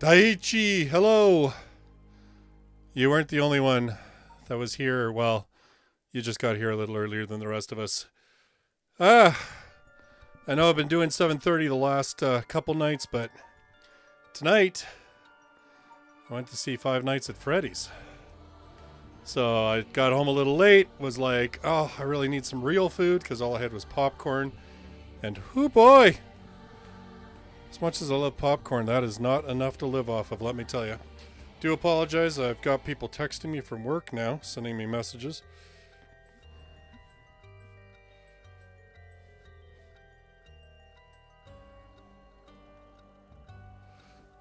Daiichi, hello. You weren't the only one that was here. Well, you just got here a little earlier than the rest of us. Ah, I know I've been doing 7:30 the last couple nights, but tonight I went to see Five Nights at Freddy's. So I got home a little late, was like, oh, I really need some real food because all I had was popcorn. And whoo boy, as much as I love popcorn, that is not enough to live off of, let me tell you. Do apologize, I've got people texting me from work now, sending me messages.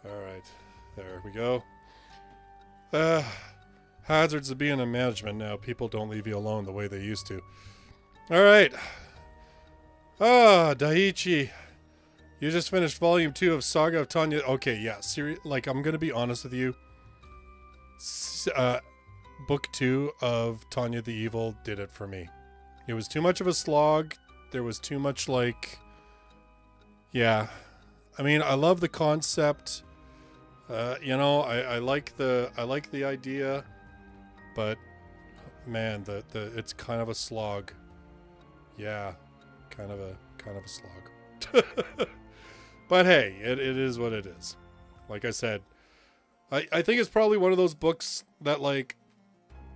Alright, there we go. Hazards of being in management now. People don't leave you alone the way they used to. Alright. Daiichi. You just finished volume 2 of Saga of Tanya. Okay, yeah. Like, I'm gonna be honest with you. Book 2 of Tanya the Evil did it for me. It was too much of a slog. There was too much, like... Yeah. I mean, I love the concept. You know, I like the idea. But, man, it's kind of a slog. Yeah. Kind of a slog. But hey, it is what it is. Like I said, I think it's probably one of those books that, like,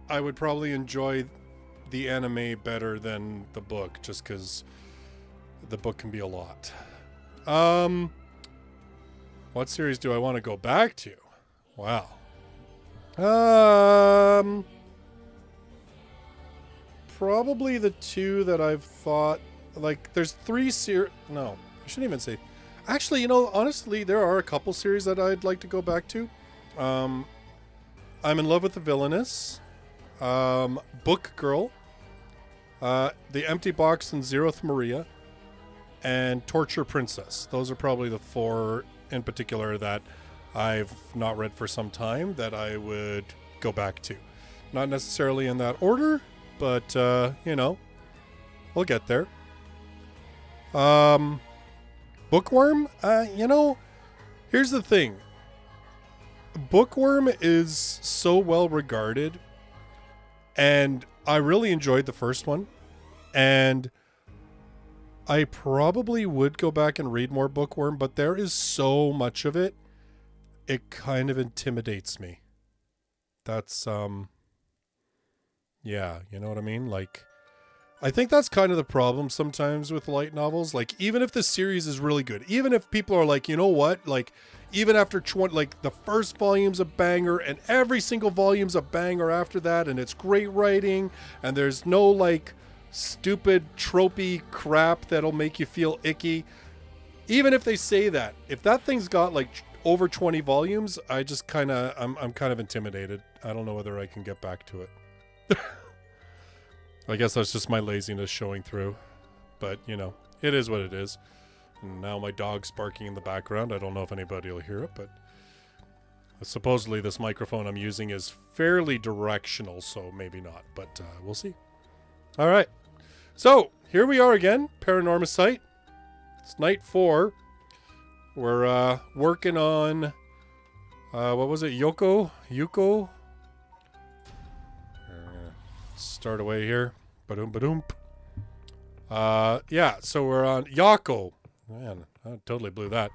I would probably enjoy the anime better than the book, just because the book can be a lot. What series do I want to go back to? Wow. Probably the two that I've thought, like, there's 3 no, I shouldn't even say. Actually, you know, honestly, there are a couple series that I'd like to go back to. I'm in Love with the Villainess, Book Girl, The Empty Box and Zeroth Maria, and Torture Princess. Those are probably the 4 in particular that I've not read for some time that I would go back to. Not necessarily in that order, but, you know, we'll get there. Bookworm, you know, here's the thing. Bookworm is so well regarded, and I really enjoyed the first one, and I probably would go back and read more Bookworm, but there is so much of it, it kind of intimidates me. That's, yeah, you know what I mean? Like, I think that's kind of the problem sometimes with light novels. Like, even if the series is really good, even if people are like, you know what, like, even after like the first volume's a banger and every single volume's a banger after that, and it's great writing, and there's no, like, stupid tropey crap that'll make you feel icky. Even if they say that, if that thing's got like over 20 volumes, I just kind of, I'm kind of intimidated. I don't know whether I can get back to it. I guess that's just my laziness showing through. But, you know, it is what it is. And now my dog's barking in the background. I don't know if anybody will hear it, but supposedly this microphone I'm using is fairly directional, so maybe not. But we'll see. All right. So, here we are again, Paranormasight. It's night 4. We're working on, what was it, Yuko? Start away here. Ba-doom, ba-doom. Yeah, so we're on Yako. Man, I totally blew that.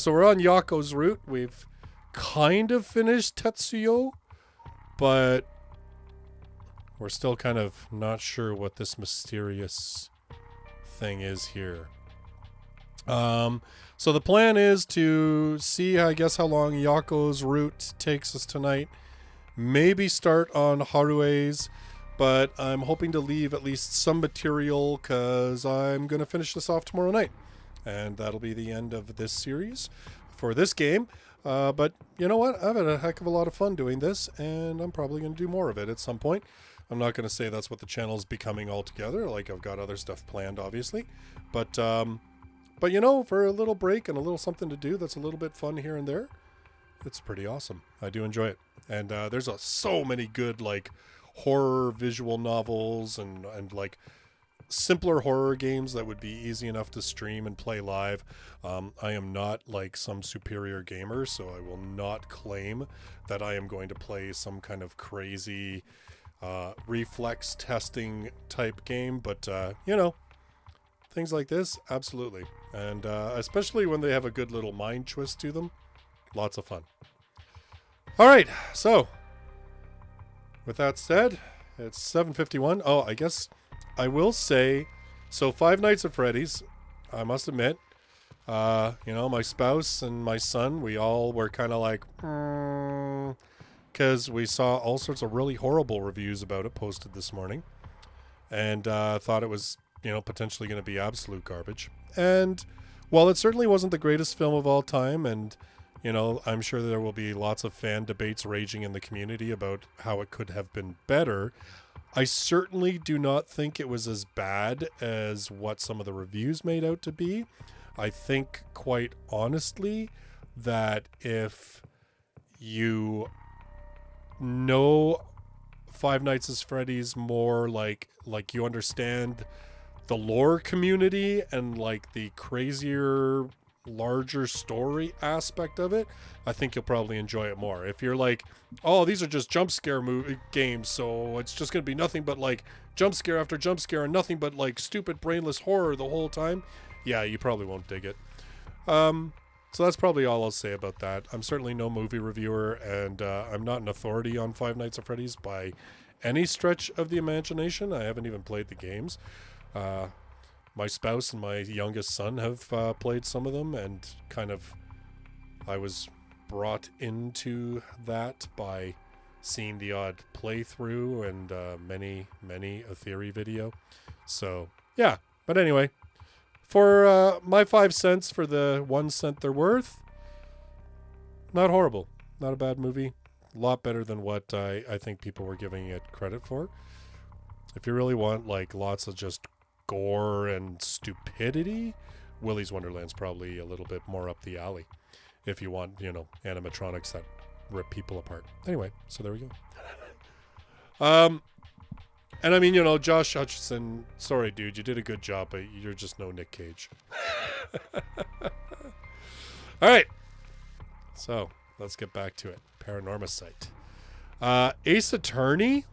So we're on Yako's route. We've kind of finished Tetsuyo, but we're still kind of not sure what this mysterious thing is here. So the plan is to see, I guess, how long Yako's route takes us tonight. Maybe start on Harue's, but I'm hoping to leave at least some material because I'm going to finish this off tomorrow night. And that'll be the end of this series for this game. But you know what? I've had a heck of a lot of fun doing this, and I'm probably going to do more of it at some point. I'm not going to say that's what the channel's becoming altogether. Like, I've got other stuff planned, obviously. But you know, for a little break and a little something to do that's a little bit fun here and there, it's pretty awesome. I do enjoy it. And there's so many good, like, horror visual novels and like simpler horror games that would be easy enough to stream and play live. I am not like some superior gamer, so I will not claim that I am going to play some kind of crazy reflex testing type game, but you know, things like this, absolutely. And especially when they have a good little mind twist to them, lots of fun. All right, so with that said, it's 7:51. Oh, I guess I will say, so Five Nights at Freddy's, I must admit, you know, my spouse and my son, we all were kind of like, because we saw all sorts of really horrible reviews about it posted this morning, and thought it was, you know, potentially going to be absolute garbage. And while it certainly wasn't the greatest film of all time, and you know, I'm sure there will be lots of fan debates raging in the community about how it could have been better, I certainly do not think it was as bad as what some of the reviews made out to be. I think, quite honestly, that if you know Five Nights at Freddy's more, like you understand the lore community and like the crazier, larger story aspect of it, I think you'll probably enjoy it more. If you're like, oh, these are just jump scare games, so it's just gonna be nothing but like jump scare after jump scare and nothing but like stupid brainless horror the whole time, yeah, you probably won't dig it. So that's probably all I'll say about that. I'm certainly no movie reviewer, and I'm not an authority on Five Nights at Freddy's by any stretch of the imagination. I haven't even played the games. My spouse and my youngest son have played some of them, and kind of I was brought into that by seeing the odd playthrough and many a theory video. So yeah, but anyway, for my 5 cents for the 1 cent they're worth, not horrible, not a bad movie, a lot better than what I think people were giving it credit for. If you really want like lots of just gore and stupidity, Willy's Wonderland's probably a little bit more up the alley. If you want, you know, animatronics that rip people apart. Anyway, so there we go. And I mean, you know, Josh Hutcherson, sorry dude, you did a good job, but you're just no Nick Cage. All right, so let's get back to it. Paranormasight. Ace Attorney.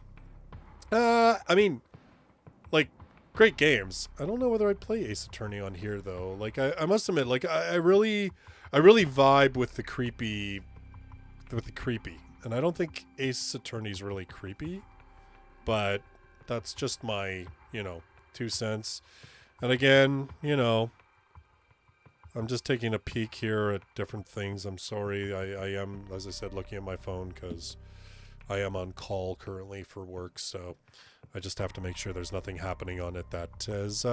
I mean, like, great games. I don't know whether I'd play Ace Attorney on here though. Like, I must admit, like, I really vibe with the creepy, and I don't think Ace Attorney's really creepy, but that's just my, you know, 2 cents. And again, you know, I'm just taking a peek here at different things. I'm sorry. I am, as I said, looking at my phone because I am on call currently for work. So I just have to make sure there's nothing happening on it that is,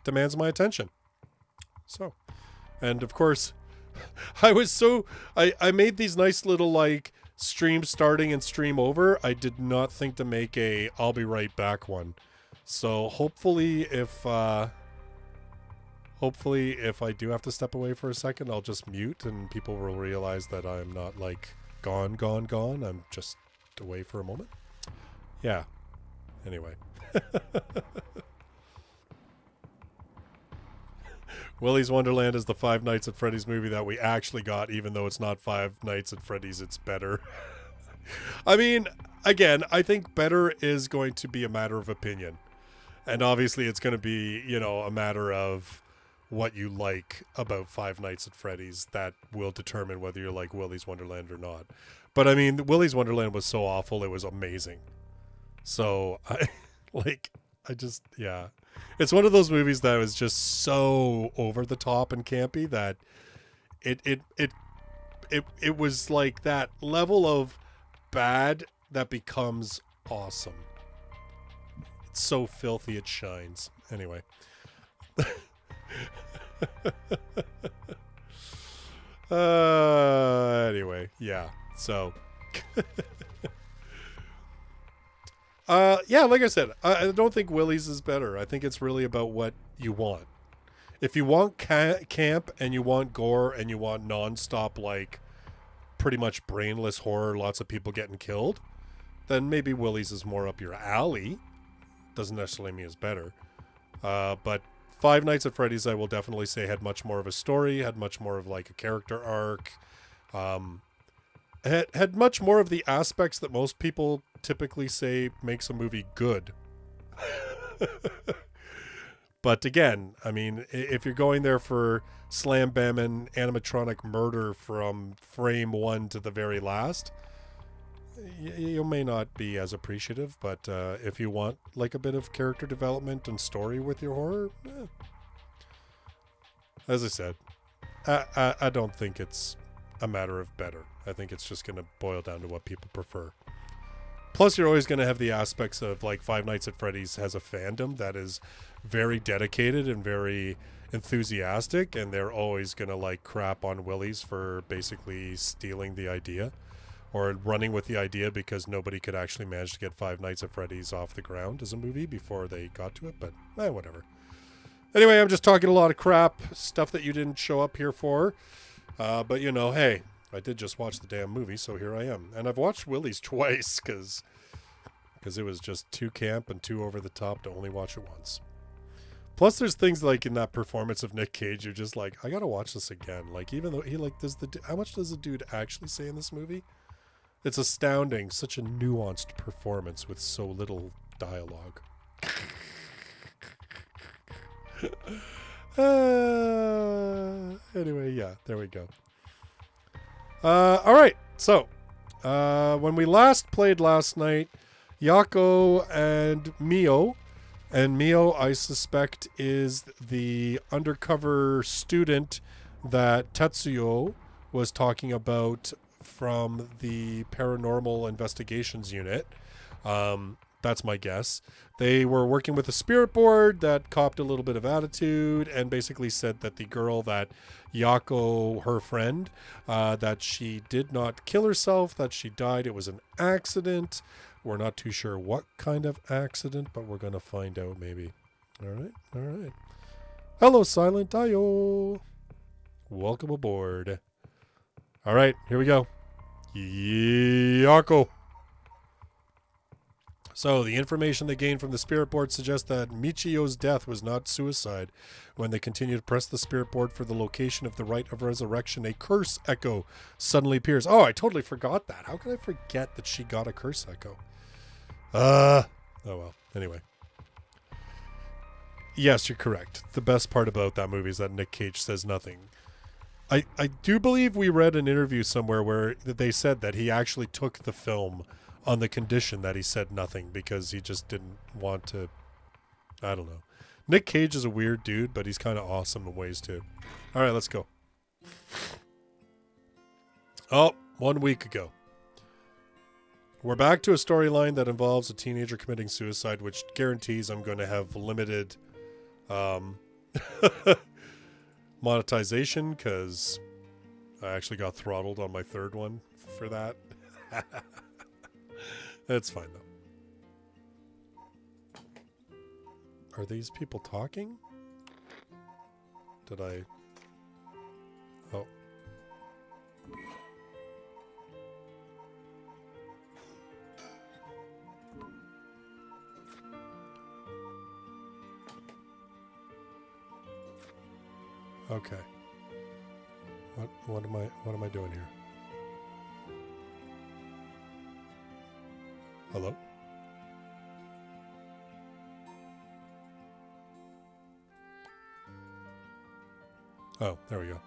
demands my attention. So, and of course, I made these nice little like stream starting and stream over. I did not think to make a I'll be right back one. So hopefully if I do have to step away for a second, I'll just mute and people will realize that I'm not like gone. I'm just away for a moment. Yeah. Anyway. Willy's Wonderland is the Five Nights at Freddy's movie that we actually got, even though it's not Five Nights at Freddy's, it's better. I mean, again, I think better is going to be a matter of opinion. And obviously it's going to be, you know, a matter of what you like about Five Nights at Freddy's that will determine whether you like Willy's Wonderland or not. But I mean, Willy's Wonderland was so awful, it was amazing. So, yeah. It's one of those movies that was just so over the top and campy that it was like that level of bad that becomes awesome. It's so filthy it shines. Anyway. Anyway, yeah. So yeah, like I said, I don't think Willy's is better. I think it's really about what you want. If you want camp and you want gore and you want nonstop, like, pretty much brainless horror, lots of people getting killed, then maybe Willy's is more up your alley. Doesn't necessarily mean it's better. But Five Nights at Freddy's, I will definitely say, had much more of a story, had much more of like a character arc, had much more of the aspects that most people typically say makes a movie good. But again, I mean, if you're going there for slam bam and animatronic murder from frame one to the very last, you may not be as appreciative. But if you want like a bit of character development and story with your horror, as I said, I don't think it's a matter of better. I think it's just going to boil down to what people prefer. Plus, you're always going to have the aspects of like Five Nights at Freddy's has a fandom that is very dedicated and very enthusiastic, and they're always going to like crap on Willy's for basically stealing the idea or running with the idea because nobody could actually manage to get Five Nights at Freddy's off the ground as a movie before they got to it, but whatever. Anyway, I'm just talking a lot of crap, stuff that you didn't show up here for. But, you know, hey, I did just watch the damn movie, so here I am. And I've watched Willy's twice because it was just too camp and too over the top to only watch it once. Plus, there's things like in that performance of Nick Cage, you're just like, I gotta watch this again. Like, even though he like does how much does the dude actually say in this movie? It's astounding. Such a nuanced performance with so little dialogue. Anyway, yeah, there we go. All right, so when we last played last night, Yako and Mio I suspect is the undercover student that Tetsuyo was talking about from the Paranormal Investigations Unit. That's my guess. They were working with a spirit board that copped a little bit of attitude and basically said that the girl that Yako, her friend, that she did not kill herself, that she died. It was an accident. We're not too sure what kind of accident, but we're going to find out maybe. All right. Hello, Silent Io. Welcome aboard. All right, here we go. Yako. So, the information they gained from the spirit board suggests that Michio's death was not suicide. When they continue to press the spirit board for the location of the rite of resurrection, a curse echo suddenly appears. Oh, I totally forgot that. How could I forget that she got a curse echo? Oh well. Anyway. Yes, you're correct. The best part about that movie is that Nick Cage says nothing. I do believe we read an interview somewhere where they said that he actually took the film on the condition that he said nothing because he just didn't want to. I don't know. Nick Cage is a weird dude, but he's kind of awesome in ways too. All right, let's go. Oh, 1 week ago. We're back to a storyline that involves a teenager committing suicide, which guarantees I'm going to have limited monetization because I actually got throttled on my third one for that. That's fine, though. Are these people talking? Did I... Oh. Okay. What am I doing here? Hello? Oh, there we go.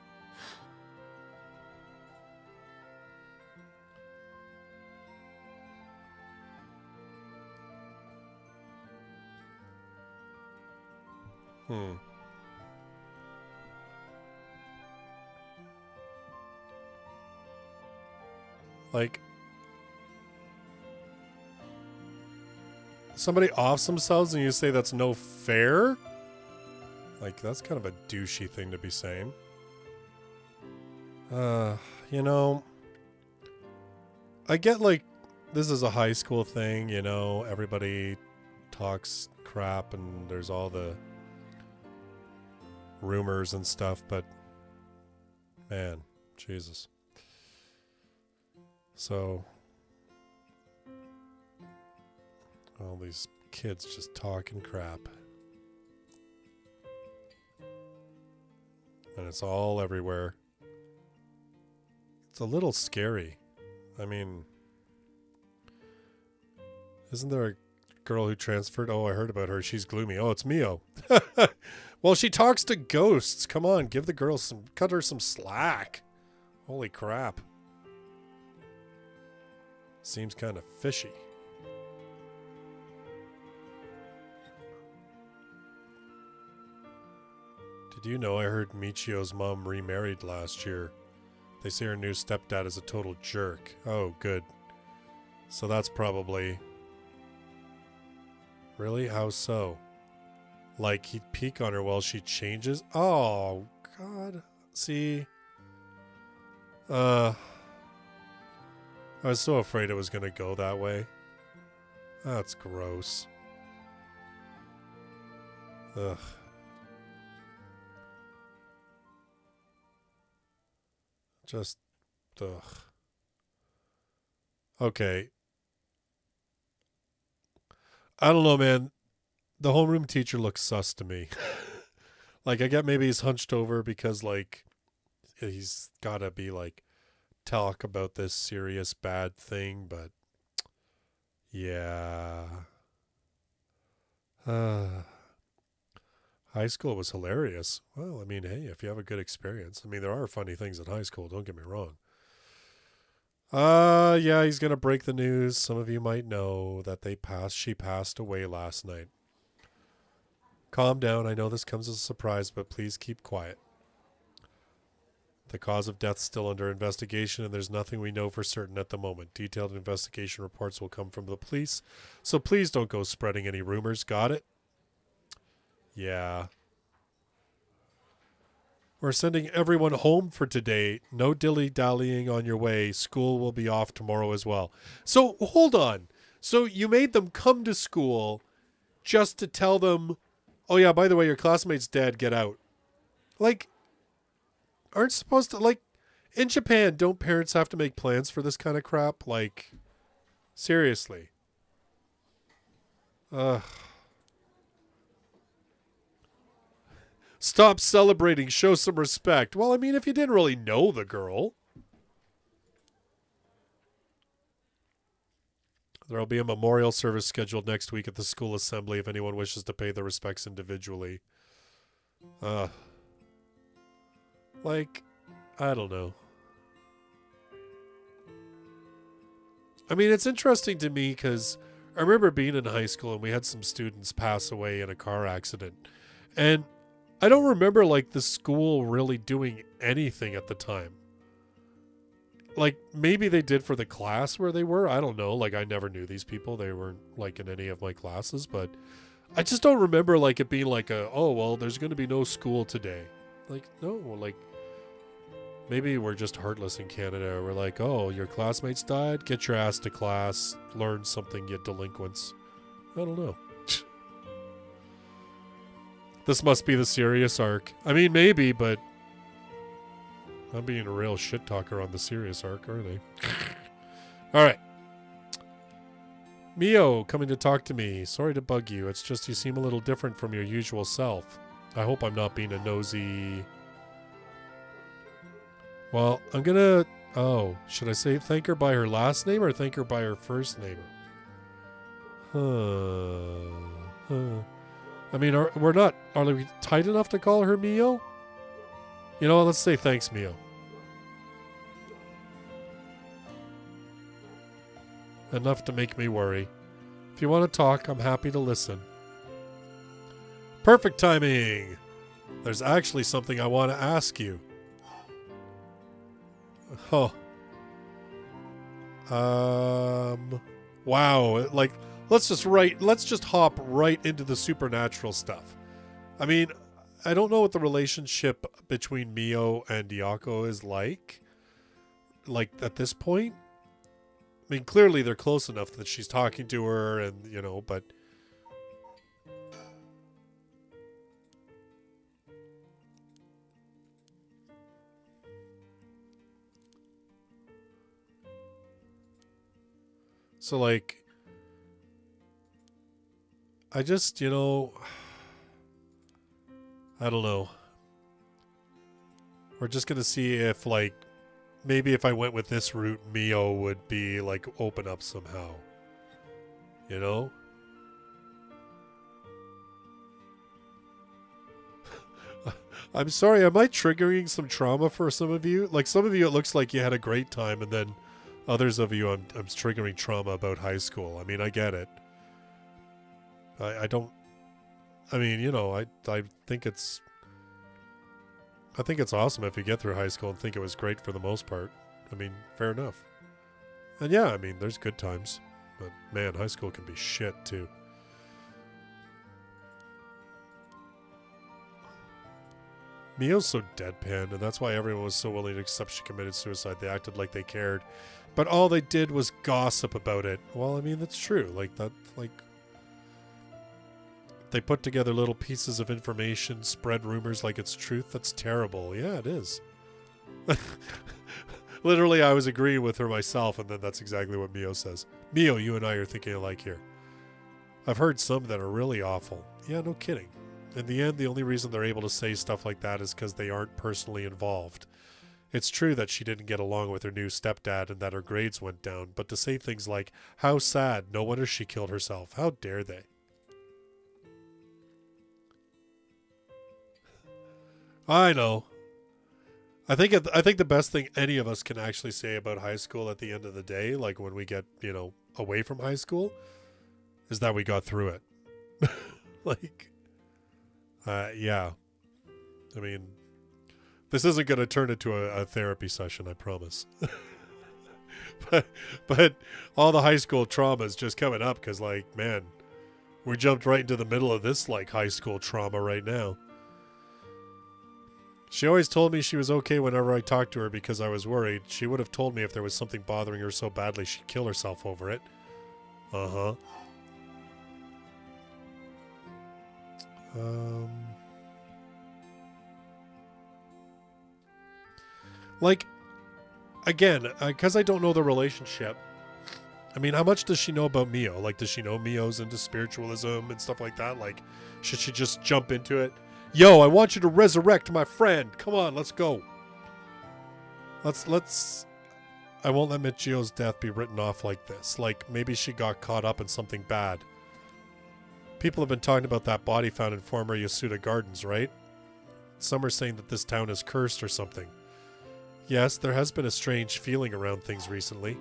Like, somebody offs themselves and you say that's no fair? Like, that's kind of a douchey thing to be saying. You know, I get, like, this is a high school thing, you know, everybody talks crap and there's all the rumors and stuff, but, man, Jesus. So, all these kids just talking crap. it's all everywhere. It's a little scary. I mean, isn't there a girl who transferred? Oh, I heard about her. She's gloomy. Oh, it's Mio. Well, she talks to ghosts. Come on, give the girl cut her some slack. Holy crap. Seems kind of fishy. Did you know I heard Michio's mom remarried last year? They say her new stepdad is a total jerk. Oh, good. So that's probably... Really? How so? Like, he'd peek on her while she changes? Oh, God. See? I was so afraid it was going to go that way. That's gross. Ugh. Just, ugh. Okay. I don't know, man. The homeroom teacher looks sus to me. Like, I get maybe he's hunched over because, like, he's gotta be, like, talk about this serious bad thing, but yeah. High school was hilarious. Well, I mean, hey, if you have a good experience. I mean, there are funny things in high school, don't get me wrong. Yeah, he's gonna break the news. Some of you might know that she passed away last night. Calm down. I know this comes as a surprise, but please keep quiet. The cause of death still under investigation, and there's nothing we know for certain at the moment. Detailed investigation reports will come from the police, so please don't go spreading any rumors. Got it? Yeah. We're sending everyone home for today. No dilly-dallying on your way. School will be off tomorrow as well. So, hold on. So, you made them come to school just to tell them, oh yeah, by the way, your classmate's dead, get out. Like, aren't supposed to, like, in Japan, don't parents have to make plans for this kind of crap? Like, seriously. Ugh. Stop celebrating. Show some respect. Well, I mean, if you didn't really know the girl. There will be a memorial service scheduled next week at the school assembly if anyone wishes to pay their respects individually. Like, I don't know. I mean, it's interesting to me because I remember being in high school and we had some students pass away in a car accident. And I don't remember, like, the school really doing anything at the time. Like, maybe they did for the class where they were. I don't know. Like, I never knew these people. They weren't, like, in any of my classes. But I just don't remember, like, it being like oh, well, there's going to be no school today. Like, no. Like, maybe we're just heartless in Canada. We're like, oh, your classmates died? Get your ass to class. Learn something, you delinquents. I don't know. This must be the serious arc. I mean, maybe, but I'm being a real shit talker on the serious arc, aren't I? All right. Mio, coming to talk to me. Sorry to bug you. It's just you seem a little different from your usual self. I hope I'm not being a nosy... Well, I'm gonna... Oh, should I say thank her by her last name or thank her by her first name? I mean, are we tight enough to call her Mio? You know what, let's say thanks, Mio. Enough to make me worry. If you want to talk, I'm happy to listen. Perfect timing! There's actually something I want to ask you. Oh. Wow, like... Let's just hop right into the supernatural stuff. I mean, I don't know what the relationship between Mio and Yako is like at this point. I mean, clearly they're close enough that she's talking to her and, you know, but... So, like... I just, you know, I don't know. We're just gonna see if, like, maybe if I went with this route, Mio would be, like, open up somehow. You know? I'm sorry, am I triggering some trauma for some of you? Like, some of you, it looks like you had a great time, and then others of you, I'm triggering trauma about high school. I mean, I get it. I don't... I mean, you know, I think it's... I think it's awesome if you get through high school and think it was great for the most part. I mean, fair enough. And yeah, I mean, there's good times. But, man, high school can be shit, too. Mio's so deadpan, and that's why everyone was so willing to accept she committed suicide. They acted like they cared. But all they did was gossip about it. Well, I mean, that's true. Like, that, like... They put together little pieces of information, spread rumors like it's truth. That's terrible. Yeah, it is. Literally, I was agreeing with her myself, and then that's exactly what Mio says. Mio, you and I are thinking alike here. I've heard some that are really awful. Yeah, no kidding. In the end, the only reason they're able to say stuff like that is because they aren't personally involved. It's true that she didn't get along with her new stepdad and that her grades went down, but to say things like, how sad, no wonder she killed herself, how dare they? I know. I think the best thing any of us can actually say about high school at the end of the day, like when we get, you know, away from high school, is that we got through it. Like, yeah. I mean, this isn't going to turn into a therapy session, I promise. but all the high school trauma is just coming up because, like, man, we jumped right into the middle of this, like, high school trauma right now. She always told me she was okay whenever I talked to her because I was worried. She would have told me if there was something bothering her so badly she'd kill herself over it. Uh-huh. Like, again, because I don't know the relationship. I mean, how much does she know about Mio? Like, does she know Mio's into spiritualism and stuff like that? Like, should she just jump into it? Yo, I want you to resurrect my friend. Come on, let's go. Let's... I won't let Michio's death be written off like this. Like, maybe she got caught up in something bad. People have been talking about that body found in former Yasuda Gardens, right? Some are saying that this town is cursed or something. Yes, there has been a strange feeling around things recently.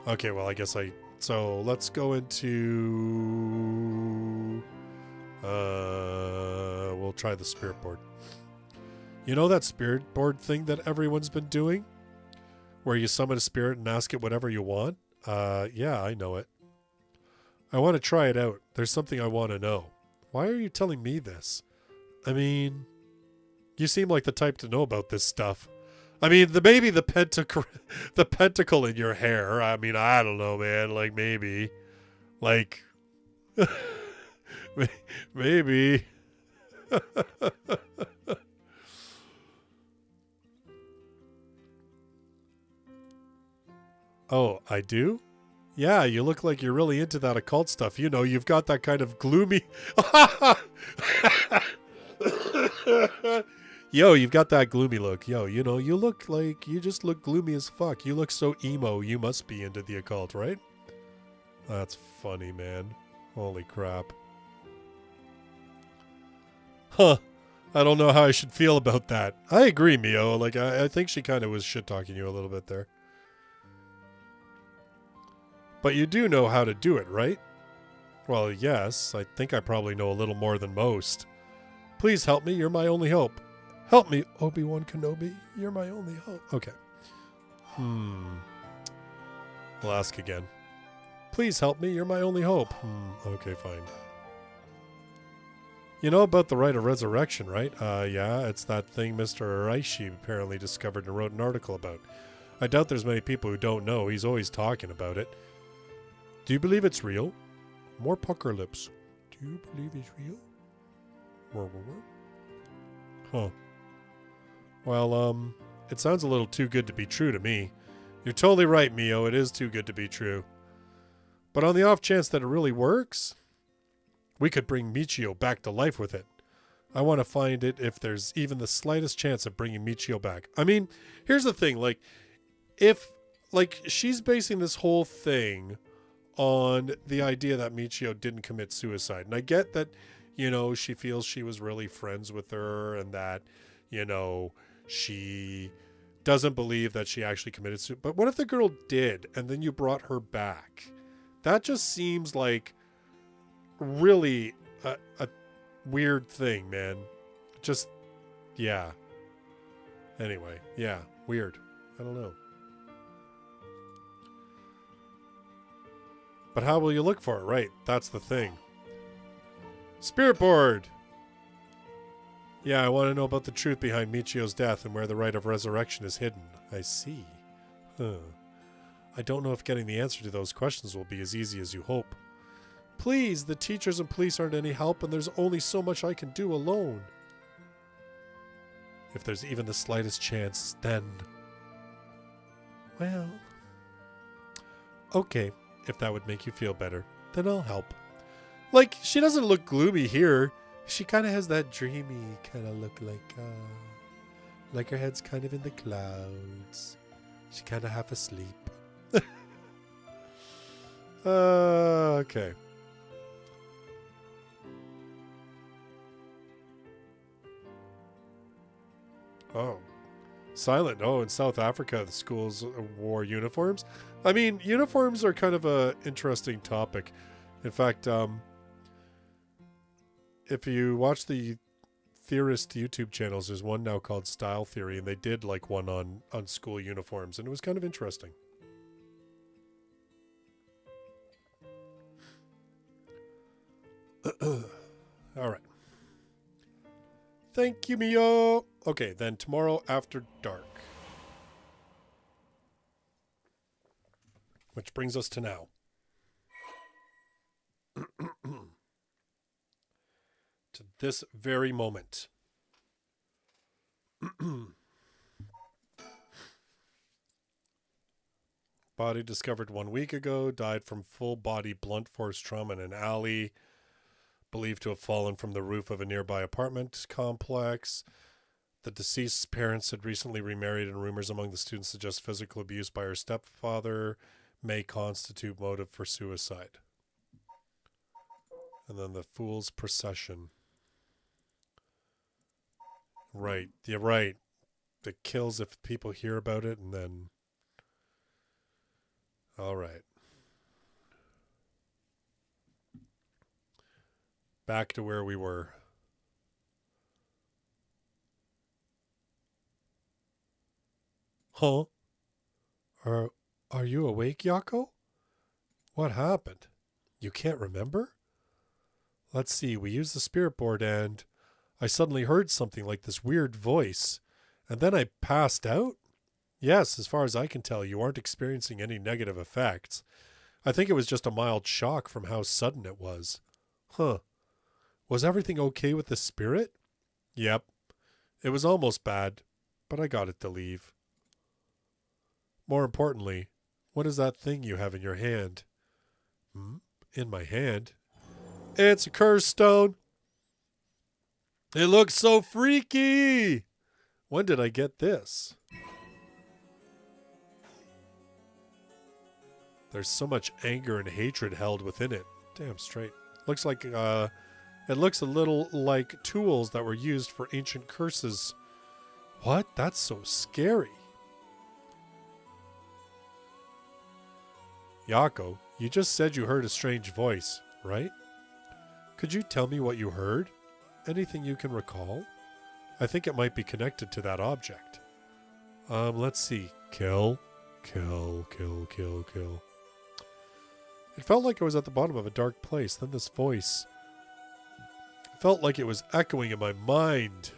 Okay, well, I guess so let's go into... we'll try the spirit board. You know that spirit board thing that everyone's been doing? Where you summon a spirit and ask it whatever you want? Yeah, I know it. I want to try it out. There's something I want to know. Why are you telling me this? I mean, you seem like the type to know about this stuff. I mean, maybe the pentacle in your hair. I mean, I don't know, man. Like, maybe. Like... Maybe. Oh, I do? Yeah, you look like you're really into that occult stuff. You know, you've got that kind of gloomy... Yo, you've got that gloomy look. Yo, you know, you look like... You just look gloomy as fuck. You look so emo. You must be into the occult, right? That's funny, man. Holy crap. Huh. I don't know how I should feel about that. I agree, Mio. Like, I think she kind of was shit-talking you a little bit there. But you do know how to do it, right? Well, yes. I think I probably know a little more than most. Please help me. You're my only hope. Help me, Obi-Wan Kenobi. You're my only hope. Okay. We'll ask again. Please help me. You're my only hope. Okay, fine. You know about the rite of resurrection, right? Yeah, it's that thing Mr. Araishi apparently discovered and wrote an article about. I doubt there's many people who don't know. He's always talking about it. Do you believe it's real? More pucker lips. Do you believe it's real? Huh. Well, it sounds a little too good to be true to me. You're totally right, Mio. It is too good to be true. But on the off chance that it really works... We could bring Michio back to life with it. I want to find it if there's even the slightest chance of bringing Michio back. I mean, here's the thing. Like, if, like, she's basing this whole thing on the idea that Michio didn't commit suicide. And I get that, you know, she feels she was really friends with her and that, you know, she doesn't believe that she actually committed suicide. But what if the girl did and then you brought her back? That just seems like really a weird thing, man. Just, yeah. Anyway, yeah, weird. I don't know. But how will you look for it? Right, that's the thing. Spirit board! Yeah, I want to know about the truth behind Michio's death and where the rite of resurrection is hidden. I see. Huh. I don't know if getting the answer to those questions will be as easy as you hope. Please, the teachers and police aren't any help and there's only so much I can do alone. If there's even the slightest chance, then... Well... Okay, if that would make you feel better, then I'll help. Like, she doesn't look gloomy here. She kind of has that dreamy kind of look, like her head's kind of in the clouds. She kind of half asleep. Okay. Oh. Silent. Oh, in South Africa, the schools wore uniforms. I mean, uniforms are kind of a interesting topic. In fact, if you watch the theorist YouTube channels, there's one now called Style Theory, and they did like one on school uniforms, and it was kind of interesting. All right. Thank you, Mio. Okay, then tomorrow after dark. Which brings us to now. To this very moment. Body discovered 1 week ago. Died from full body blunt force trauma in an alley. Believed to have fallen from the roof of a nearby apartment complex. The deceased's parents had recently remarried, and rumors among the students suggest physical abuse by her stepfather may constitute motive for suicide. And then the Fool's Procession. Right. You're right. It kills if people hear about it, and then... All right. Back to where we were. Huh? Are you awake, Yako? What happened? You can't remember? Let's see, we used the spirit board and I suddenly heard something like this weird voice. And then I passed out? Yes, as far as I can tell, you aren't experiencing any negative effects. I think it was just a mild shock from how sudden it was. Huh. Was everything okay with the spirit? Yep. It was almost bad, but I got it to leave. More importantly, what is that thing you have in your hand? In my hand? It's a curse stone. It looks so freaky. When did I get this? There's so much anger and hatred held within it. Damn straight. Looks like, it looks a little like tools that were used for ancient curses. What? That's so scary. Yako, you just said you heard a strange voice, right? Could you tell me what you heard? Anything you can recall? I think it might be connected to that object. Let's see. Kill. Kill, kill, kill, kill. It felt like I was at the bottom of a dark place. Then this voice. It felt like it was echoing in my mind.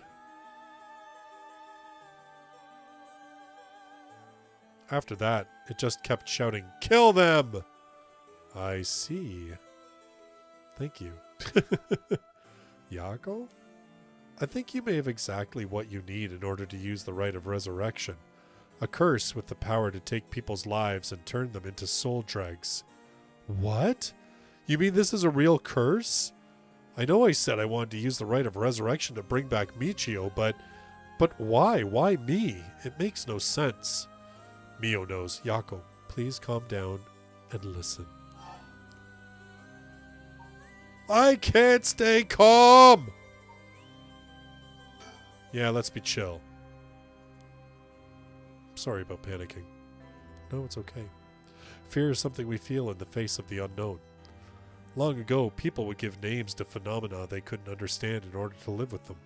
After that, it just kept shouting, "Kill them!" I see. Thank you. Yako? I think you may have exactly what you need in order to use the rite of resurrection. A curse with the power to take people's lives and turn them into soul dregs. What? You mean this is a real curse? I know I said I wanted to use the rite of resurrection to bring back Michio, but why? Why me? It makes no sense. Mio knows. Yako, please calm down and listen. I can't stay calm! Yeah, let's be chill. Sorry about panicking. No, it's okay. Fear is something we feel in the face of the unknown. Long ago, people would give names to phenomena they couldn't understand in order to live with them.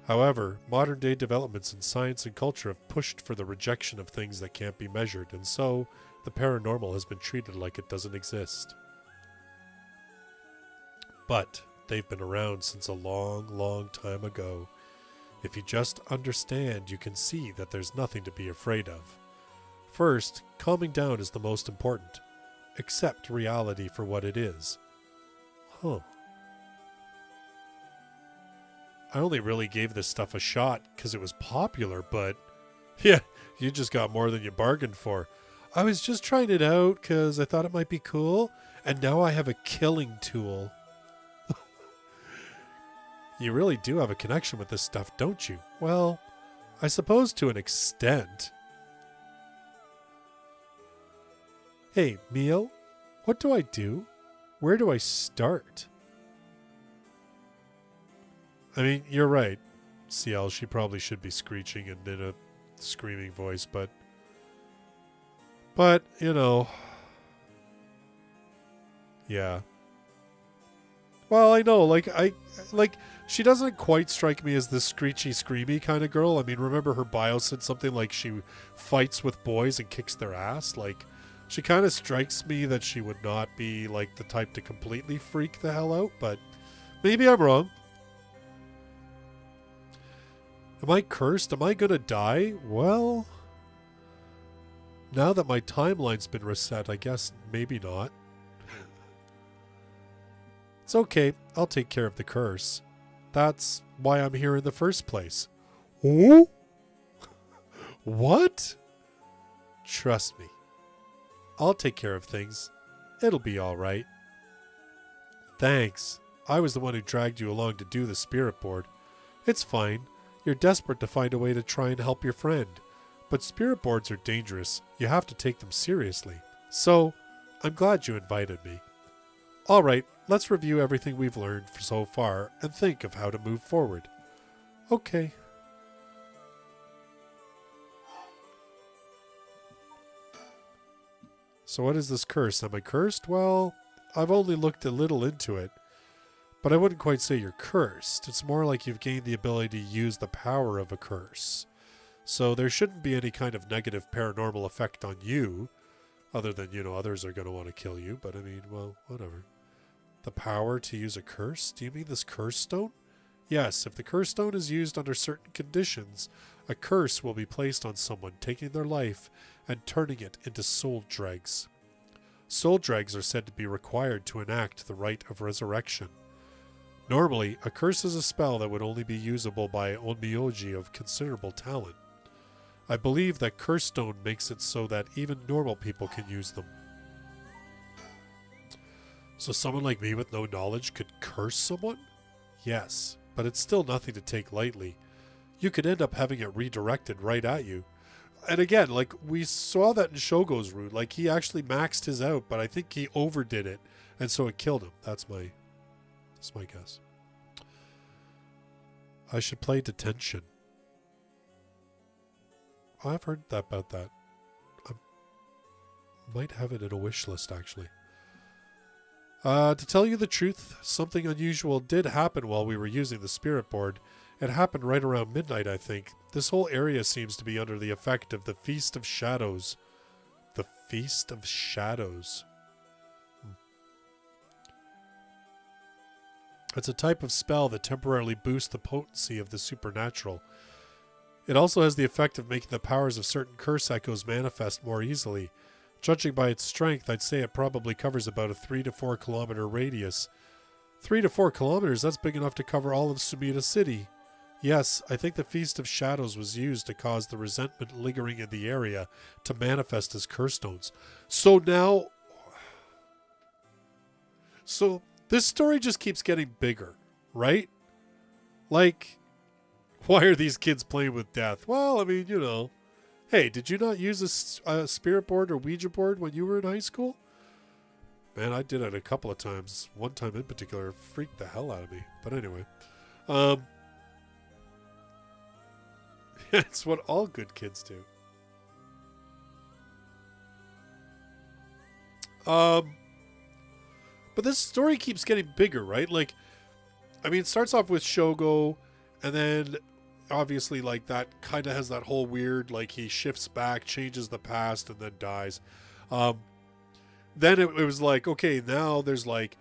However, modern-day developments in science and culture have pushed for the rejection of things that can't be measured, and so the paranormal has been treated like it doesn't exist. But they've been around since a long, long time ago. If you just understand, you can see that there's nothing to be afraid of. First, calming down is the most important. Accept reality for what it is. Huh. I only really gave this stuff a shot because it was popular, but yeah, you just got more than you bargained for. I was just trying it out because I thought it might be cool, and now I have a killing tool. You really do have a connection with this stuff, don't you? Well, I suppose to an extent. Hey, Mio, what do I do? Where do I start? I mean, you're right, CL. She probably should be screeching and in a screaming voice, but you know, yeah. Well, I know, like she doesn't quite strike me as this screechy, screamy kind of girl. I mean, remember her bio said something like she fights with boys and kicks their ass. Like, she kind of strikes me that she would not be like the type to completely freak the hell out, but maybe I'm wrong. Am I cursed? Am I gonna die? Well, now that my timeline's been reset, I guess maybe not. It's okay. I'll take care of the curse. That's why I'm here in the first place. Oh? What? Trust me. I'll take care of things. It'll be all right. Thanks. I was the one who dragged you along to do the spirit board. It's fine. You're desperate to find a way to try and help your friend. But spirit boards are dangerous. You have to take them seriously. So, I'm glad you invited me. All right, let's review everything we've learned so far and think of how to move forward. Okay. So what is this curse? Am I cursed? Well, I've only looked a little into it, but I wouldn't quite say you're cursed. It's more like you've gained the ability to use the power of a curse. So there shouldn't be any kind of negative paranormal effect on you, other than, you know, others are going to want to kill you, but I mean, well, whatever. The power to use a curse? Do you mean this curse stone? Yes, if the curse stone is used under certain conditions, a curse will be placed on someone, taking their life and turning it into soul dregs. Soul dregs are said to be required to enact the rite of resurrection. Normally, a curse is a spell that would only be usable by onmyoji of considerable talent. I believe that curse stone makes it so that even normal people can use them. So someone like me with no knowledge could curse someone? Yes, but it's still nothing to take lightly. You could end up having it redirected right at you. And again, like, we saw that in Shogo's route. Like, he actually maxed his out, but I think he overdid it, and so it killed him. That's my guess. I should play Detention. I've heard about that. I might have it in a wish list, actually. To tell you the truth, something unusual did happen while we were using the spirit board. It happened right around midnight, I think. This whole area seems to be under the effect of the Feast of Shadows. The Feast of Shadows. It's a type of spell that temporarily boosts the potency of the supernatural. It also has the effect of making the powers of certain curse echoes manifest more easily. Judging by its strength, I'd say it probably covers about a 3 to 4 kilometer radius. 3 to 4 kilometers, that's big enough to cover all of Sumida City. Yes, I think the Feast of Shadows was used to cause the resentment lingering in the area to manifest as curse stones. So So this story just keeps getting bigger, right? Like, why are these kids playing with death? Well, I mean, you know, hey, did you not use a spirit board or Ouija board when you were in high school? Man, I did it a couple of times. One time in particular freaked the hell out of me. But anyway, it's what all good kids do. But this story keeps getting bigger, right? Like, I mean, it starts off with Shogo, and then obviously, like, that kind of has that whole weird, like, he shifts back, changes the past, and then dies. Then it was like, okay, now there's like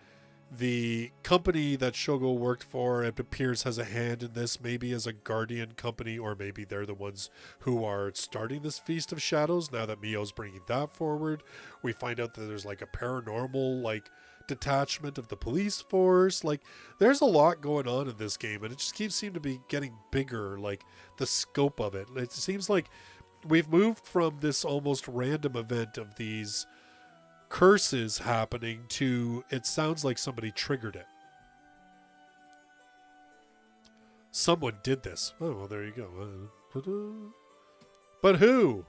the company that Shogo worked for, it appears, has a hand in this, maybe as a guardian company, or maybe they're the ones who are starting this Feast of Shadows. Now that Mio's bringing that forward, we find out that there's like a paranormal, like, detachment of the police force. Like, there's a lot going on in this game, and it just keeps seeming to be getting bigger, like the scope of it. It seems like we've moved from this almost random event of these curses happening to, it sounds like somebody triggered it. Someone did this. Oh, well, there you go. But who?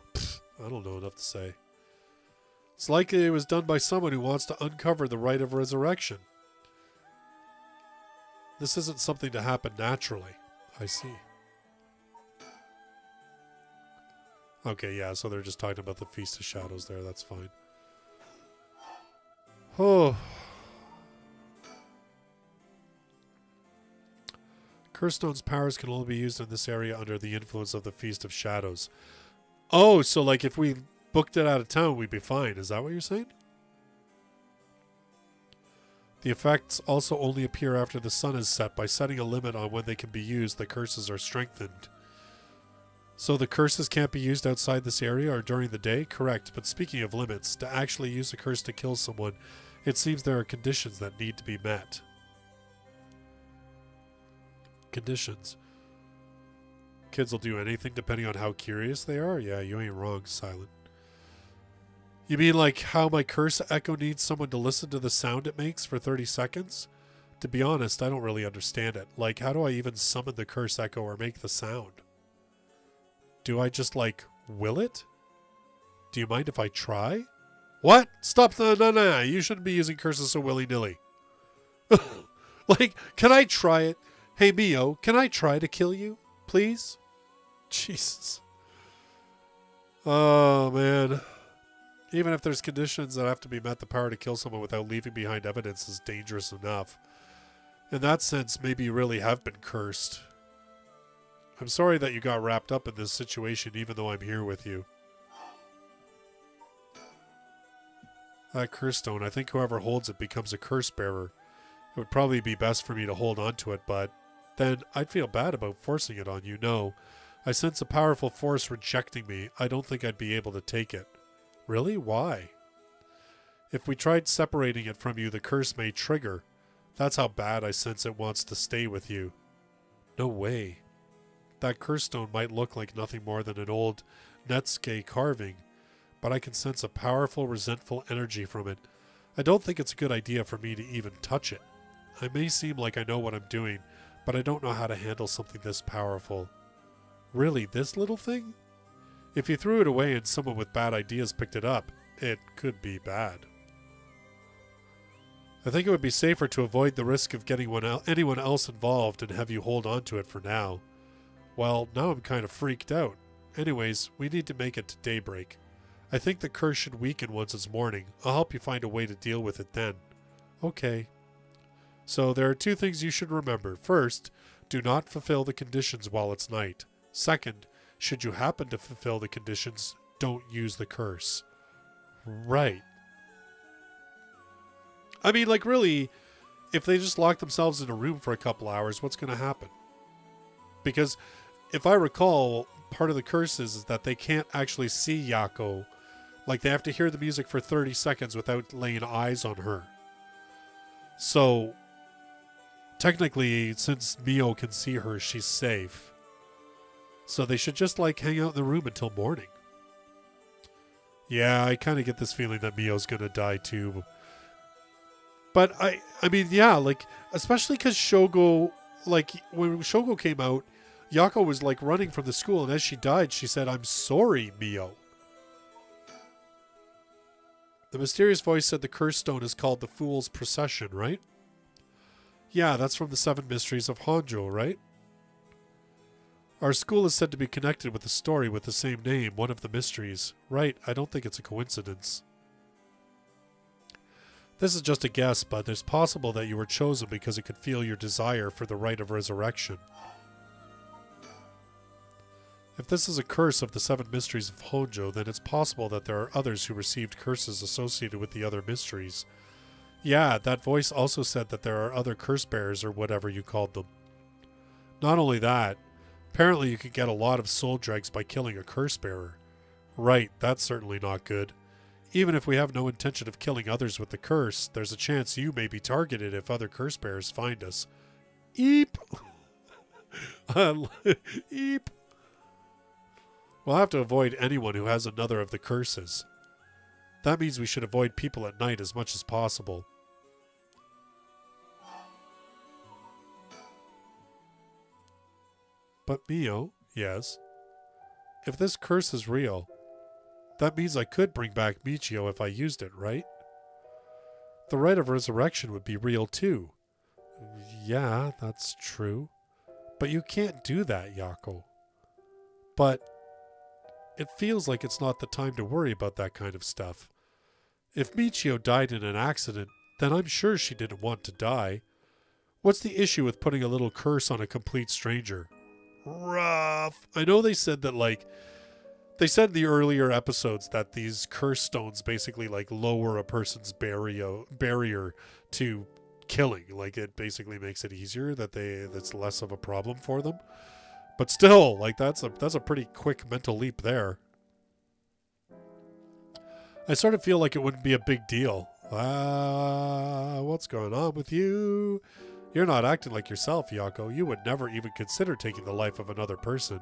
I don't know enough to say. It's likely it was done by someone who wants to uncover the rite of resurrection. This isn't something to happen naturally. I see. Okay, yeah, so they're just talking about the Feast of Shadows there. That's fine. Oh. Cursestone's powers can only be used in this area under the influence of the Feast of Shadows. Oh, so like if we booked it out of town, we'd be fine. Is that what you're saying? The effects also only appear after the sun is set. By setting a limit on when they can be used, the curses are strengthened. So the curses can't be used outside this area or during the day? Correct. But speaking of limits, to actually use a curse to kill someone, it seems there are conditions that need to be met. Conditions. Kids will do anything depending on how curious they are? Yeah, you ain't wrong, Silent. You mean like how my curse echo needs someone to listen to the sound it makes for 30 seconds? To be honest, I don't really understand it. Like, how do I even summon the curse echo or make the sound? Do I just, like, will it? Do you mind if I try? What? Stop. No. You shouldn't be using curses so willy-nilly. Like, can I try it? Hey, Mio, can I try to kill you? Please? Jesus. Oh, man. Even if there's conditions that have to be met, the power to kill someone without leaving behind evidence is dangerous enough. In that sense, maybe you really have been cursed. I'm sorry that you got wrapped up in this situation, even though I'm here with you. That curse stone, I think whoever holds it becomes a curse bearer. It would probably be best for me to hold on to it, but then I'd feel bad about forcing it on you. No, I sense a powerful force rejecting me. I don't think I'd be able to take it. Really? Why? If we tried separating it from you, the curse may trigger. That's how bad I sense it wants to stay with you. No way. That curse stone might look like nothing more than an old Netsuke carving, but I can sense a powerful, resentful energy from it. I don't think it's a good idea for me to even touch it. I may seem like I know what I'm doing, but I don't know how to handle something this powerful. Really, this little thing? If you threw it away and someone with bad ideas picked it up, it could be bad. I think it would be safer to avoid the risk of getting anyone else involved and have you hold on to it for now. Well, now I'm kind of freaked out. Anyways, we need to make it to daybreak. I think the curse should weaken once it's morning. I'll help you find a way to deal with it then. Okay. So there are two things you should remember. First, do not fulfill the conditions while it's night. Second, should you happen to fulfill the conditions, don't use the curse. Right. I mean, like, really, if they just lock themselves in a room for a couple hours, what's going to happen? Because if I recall, part of the curse is that they can't actually see Yako. Like, they have to hear the music for 30 seconds without laying eyes on her. So, technically, since Mio can see her, she's safe. So they should just, like, hang out in the room until morning. Yeah, I kind of get this feeling that Mio's going to die too. But I mean, yeah, like, especially because Shogo, like, when Shogo came out, Yako was, like, running from the school, and as she died, she said, "I'm sorry, Mio." The mysterious voice said the curse stone is called the Fool's Procession, right? Yeah, that's from the Seven Mysteries of Honjo, right? Our school is said to be connected with a story with the same name, one of the mysteries. Right, I don't think it's a coincidence. This is just a guess, but it's possible that you were chosen because it could feel your desire for the rite of resurrection. If this is a curse of the Seven Mysteries of Honjo, then it's possible that there are others who received curses associated with the other mysteries. Yeah, that voice also said that there are other curse bearers or whatever you called them. Not only that, apparently you can get a lot of soul dregs by killing a curse bearer. Right, that's certainly not good. Even if we have no intention of killing others with the curse, there's a chance you may be targeted if other curse bearers find us. Eep! Eep! We'll have to avoid anyone who has another of the curses. That means we should avoid people at night as much as possible. But Mio, yes. If this curse is real, that means I could bring back Michio if I used it, right? The rite of resurrection would be real too. Yeah, that's true. But you can't do that, Yako. But it feels like it's not the time to worry about that kind of stuff. If Michio died in an accident, then I'm sure she didn't want to die. What's the issue with putting a little curse on a complete stranger? Rough. I know they said that, like, they said in the earlier episodes that these curse stones basically, like, lower a person's barrier to killing. Like, it basically makes it easier, that's less of a problem for them. But still, like, that's a pretty quick mental leap there. I sort of feel like it wouldn't be a big deal. What's going on with you? You're not acting like yourself, Yako. You would never even consider taking the life of another person.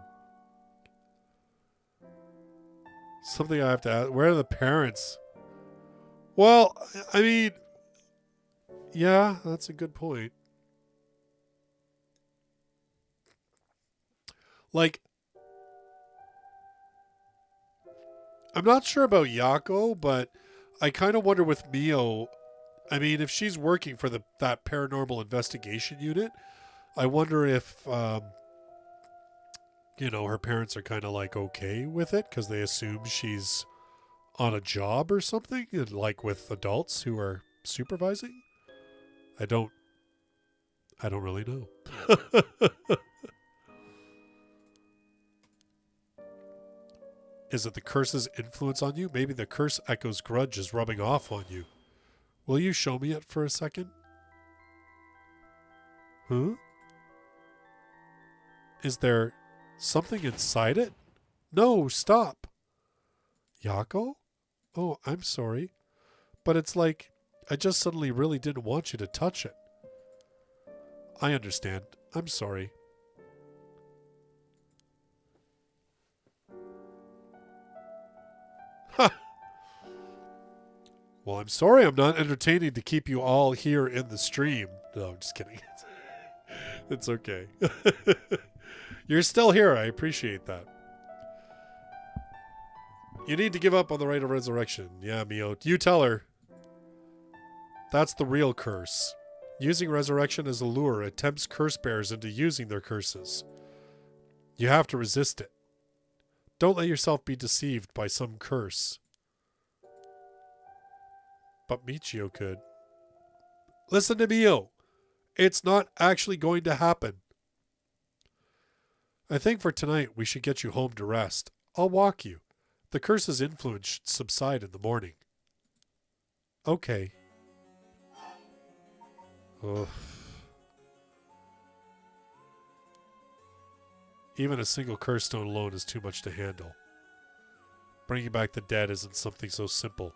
Something I have to ask. Where are the parents? Well, I mean, yeah, that's a good point. Like, I'm not sure about Yako, but I kind of wonder with Mio. I mean, if she's working for that paranormal investigation unit, I wonder if her parents are kind of like okay with it because they assume she's on a job or something, like with adults who are supervising. I don't really know. Is it the curse's influence on you? Maybe the curse echo's grudge is rubbing off on you. Will you show me it for a second? Huh? Is there something inside it? No, stop. Yako? Oh, I'm sorry. But it's like, I just suddenly really didn't want you to touch it. I understand. I'm sorry. Ha! Well, I'm sorry I'm not entertaining to keep you all here in the stream. No, I'm just kidding. It's okay. You're still here. I appreciate that. You need to give up on the rite of resurrection. Yeah, Mio. You tell her. That's the real curse. Using resurrection as a lure, it tempts curse bearers into using their curses. You have to resist it. Don't let yourself be deceived by some curse. But Michio could. Listen to Mio. It's not actually going to happen. I think for tonight we should get you home to rest. I'll walk you. The curse's influence should subside in the morning. Okay. Ugh. Even a single curse stone alone is too much to handle. Bringing back the dead isn't something so simple.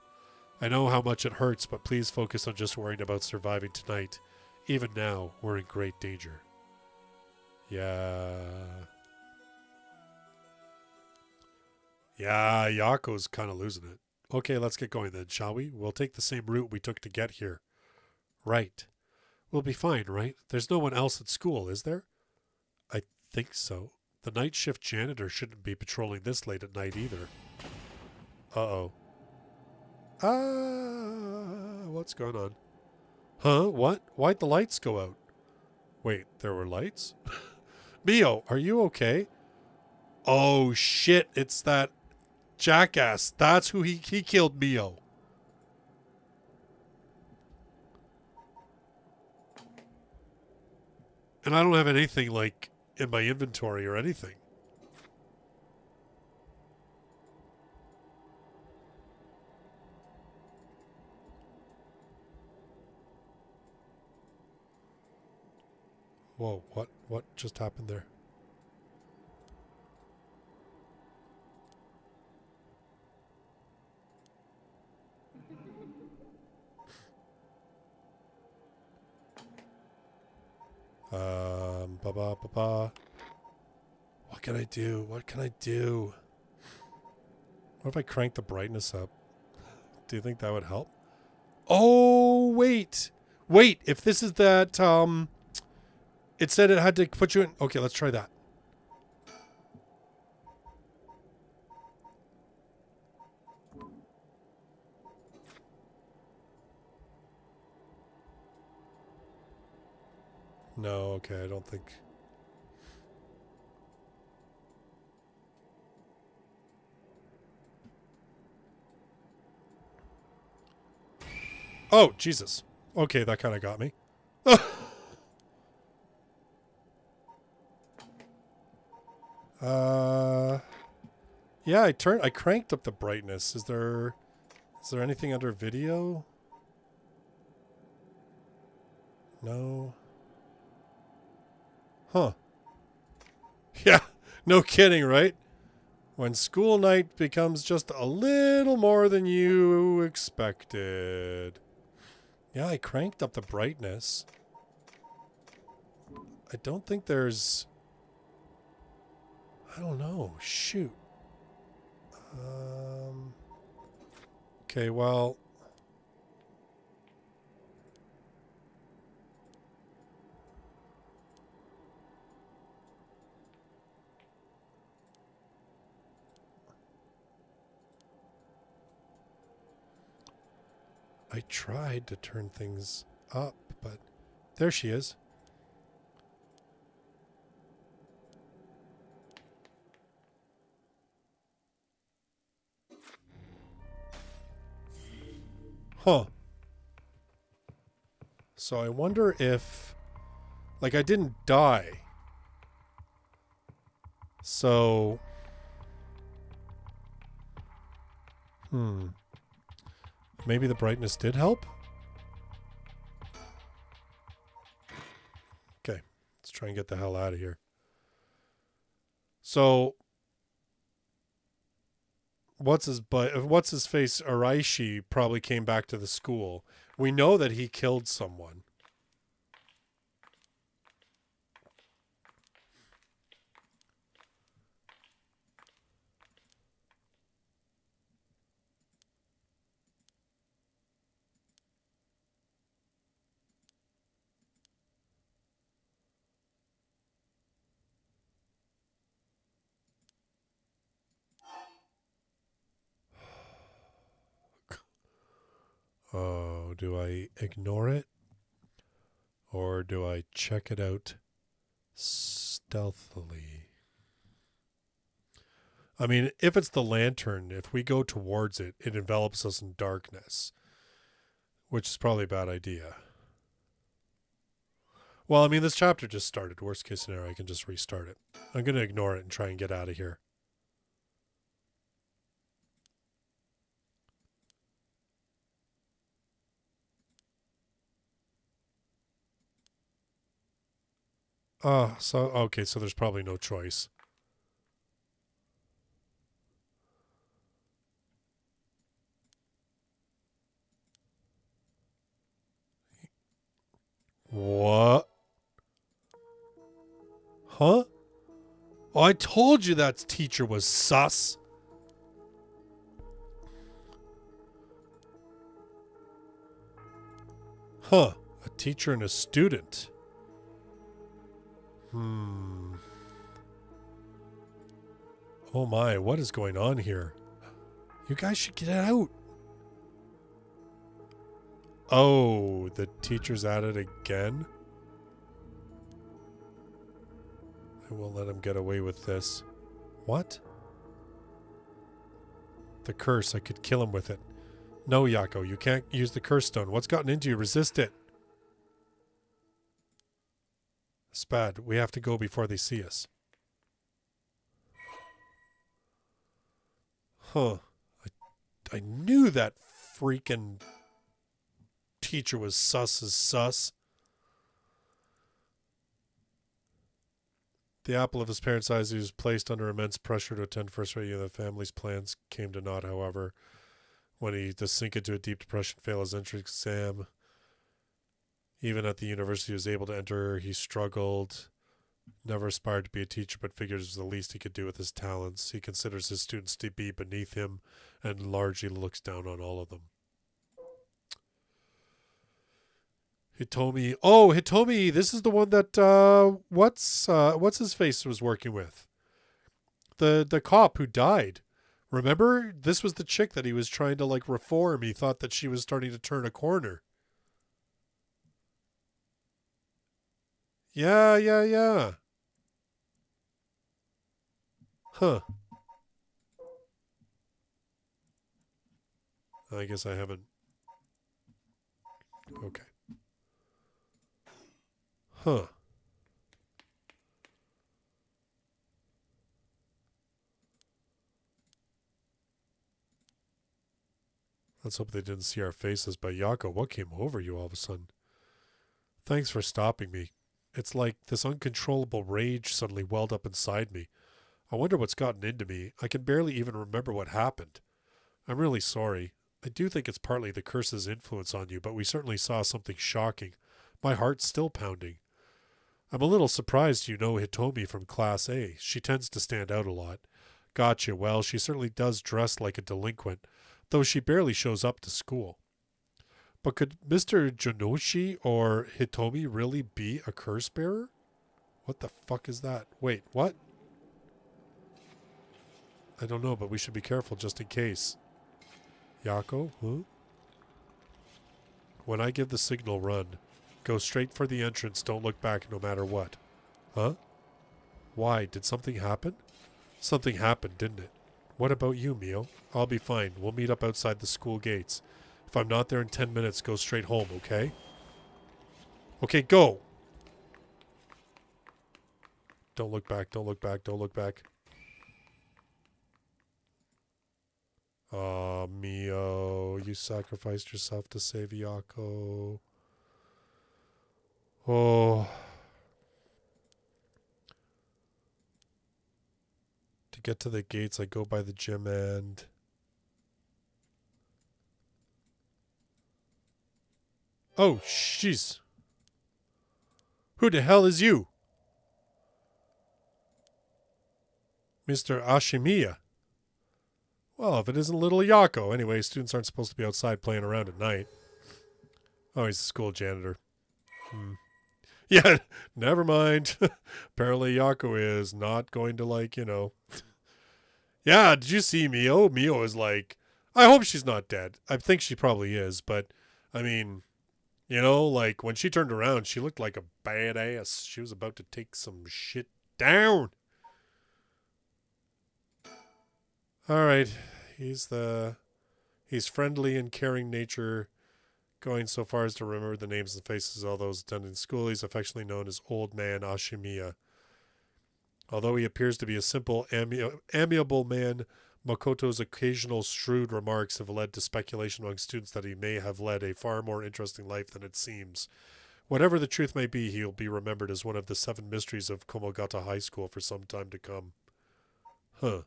I know how much it hurts, but please focus on just worrying about surviving tonight. Even now, we're in great danger. Yeah. Yeah, Yako's kind of losing it. Okay, let's get going then, shall we? We'll take the same route we took to get here. Right. We'll be fine, right? There's no one else at school, is there? I think so. The night shift janitor shouldn't be patrolling this late at night either. Uh-oh. What's going on? Huh? What? Why'd the lights go out? Wait, there were lights? Mio, are you okay? Oh, shit. It's that jackass. That's who he killed Mio. And I don't have anything, like, in my inventory or anything. Whoa, what just happened there? Ba-ba-ba-ba. What can I do? What can I do? What if I crank the brightness up? Do you think that would help? Oh, wait. Wait, if this is that, it said it had to put you in. Okay, let's try that. No, okay, I don't think. Oh, Jesus. Okay, that kind of got me. Yeah, I cranked up the brightness. Is there anything under video? No. Huh. Yeah, no kidding, right? When school night becomes just a little more than you expected. Yeah, I cranked up the brightness. I don't think there's... I don't know. Shoot. Okay, well... I tried to turn things up, but there she is. Huh. So I wonder if... Like, I didn't die. So... Maybe the brightness did help? Okay. Let's try and get the hell out of here. So... What's his face? Araishi probably came back to the school. We know that he killed someone. Oh, do I ignore it? Or do I check it out stealthily? I mean, if it's the lantern, if we go towards it, it envelops us in darkness, which is probably a bad idea. Well, I mean, this chapter just started. Worst case scenario, I can just restart it. I'm going to ignore it and try and get out of here. Okay, so there's probably no choice. What? Huh? Oh, I told you that teacher was sus. Huh. A teacher and a student. Oh my, what is going on here? You guys should get out. Oh, the teacher's at it again? I won't let him get away with this. What? The curse, I could kill him with it. No, Yako, you can't use the curse stone. What's gotten into you? Resist it. Spad, we have to go before they see us. Huh. I knew that freaking teacher was sus as sus. The apple of his parents' eyes, he was placed under immense pressure to attend first grade. The family's plans came to naught, however, when he to sink into a deep depression, fail his entrance exam. Even at the university he was able to enter, he struggled. Never aspired to be a teacher, but figured it was the least he could do with his talents. He considers his students to be beneath him and largely looks down on all of them. Hitomi. Oh, Hitomi, this is the one that what's his face was working with. The cop who died. Remember? This was the chick that he was trying to like reform. He thought that she was starting to turn a corner. Yeah. Huh. I guess I haven't. Okay. Huh. Let's hope they didn't see our faces. But Yako, what came over you all of a sudden? Thanks for stopping me. It's like this uncontrollable rage suddenly welled up inside me. I wonder what's gotten into me. I can barely even remember what happened. I'm really sorry. I do think it's partly the curse's influence on you, but we certainly saw something shocking. My heart's still pounding. I'm a little surprised you know Hitomi from Class A. She tends to stand out a lot. Gotcha. Well, she certainly does dress like a delinquent, though she barely shows up to school. But could Mr. Jonoshi or Hitomi really be a curse bearer? What the fuck is that? Wait, what? I don't know, but we should be careful just in case. Yako? Huh? When I give the signal, run. Go straight for the entrance. Don't look back no matter what. Huh? Why? Did something happen? Something happened, didn't it? What about you, Mio? I'll be fine. We'll meet up outside the school gates. If I'm not there in 10 minutes, go straight home, okay? Okay, go! Don't look back, don't look back, don't look back. Aw, Mio, you sacrificed yourself to save Yako. Oh. To get to the gates, I go by the gym and... Oh, jeez. Who the hell is you? Mr. Ashimiya. Well, if it isn't little Yako. Anyway, students aren't supposed to be outside playing around at night. Oh, he's the school janitor. Yeah, never mind. Apparently Yako is not going to, like, you know. Yeah, did you see Mio? Mio is like, I hope she's not dead. I think she probably is, but, I mean, you know, like, when she turned around, she looked like a badass. She was about to take some shit down. All right, he's friendly and caring nature, going so far as to remember the names and faces of all those attending school. He's affectionately known as Old Man Ashimiya. Although he appears to be a simple, amiable man, Makoto's occasional shrewd remarks have led to speculation among students that he may have led a far more interesting life than it seems. Whatever the truth may be, he'll be remembered as one of the 7 mysteries of Komogata High School for some time to come. Huh.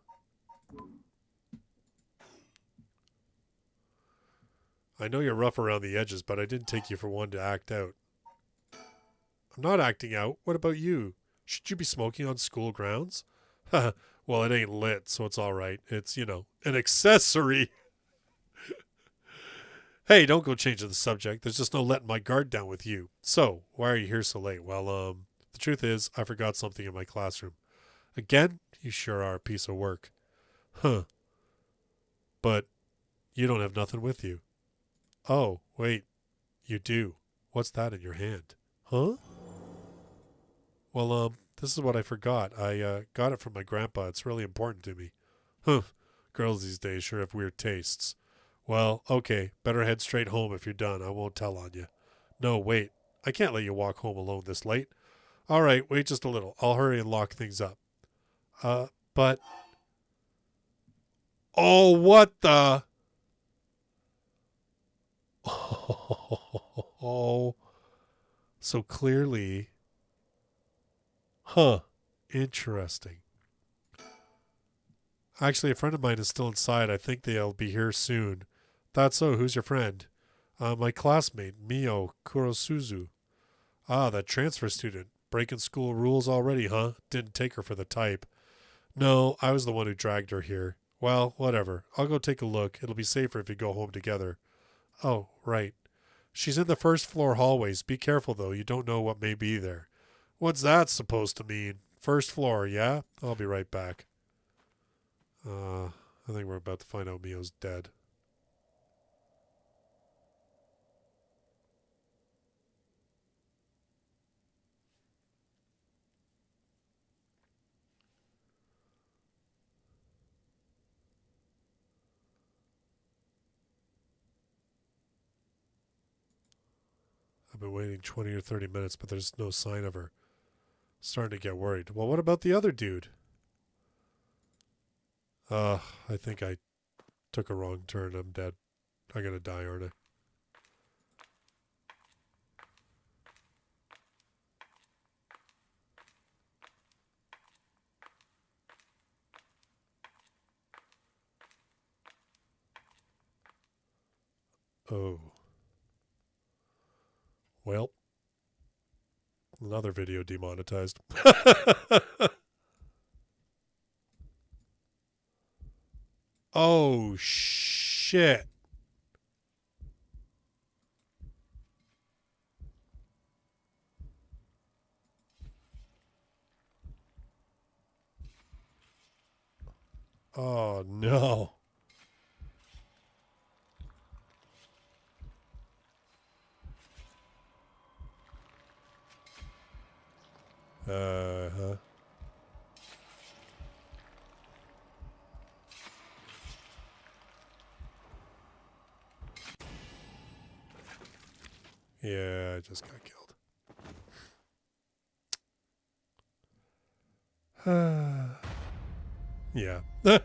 I know you're rough around the edges, but I didn't take you for one to act out. I'm not acting out. What about you? Should you be smoking on school grounds? Well, it ain't lit, so it's all right. It's, you know, an accessory. Hey, don't go changing the subject. There's just no letting my guard down with you. So, why are you here so late? Well, the truth is, I forgot something in my classroom. Again? You sure are a piece of work. Huh. But you don't have nothing with you. Oh, wait. You do. What's that in your hand? Huh? Well, this is what I forgot. I got it from my grandpa. It's really important to me. Huh. Girls these days sure have weird tastes. Well, okay. Better head straight home if you're done. I won't tell on you. No, wait. I can't let you walk home alone this late. All right, wait just a little. I'll hurry and lock things up. But... Oh, what the... Oh, so clearly... Huh. Interesting. Actually, a friend of mine is still inside. I think they'll be here soon. That's so. Who's your friend? My classmate, Mio Kurosuzu. Ah, that transfer student. Breaking school rules already, huh? Didn't take her for the type. No, I was the one who dragged her here. Well, whatever. I'll go take a look. It'll be safer if you go home together. Oh, right. She's in the first floor hallways. Be careful, though. You don't know what may be there. What's that supposed to mean? First floor, yeah? I'll be right back. I think we're about to find out Mio's dead. I've been waiting 20 or 30 minutes, but there's no sign of her. Starting to get worried. Well, what about the other dude? I think I took a wrong turn. I'm dead. I'm gonna die, aren't I? Oh. Well. Another video demonetized. Oh, shit. Oh, no. Uh-huh. Yeah, I just got killed. Yeah. Yeah.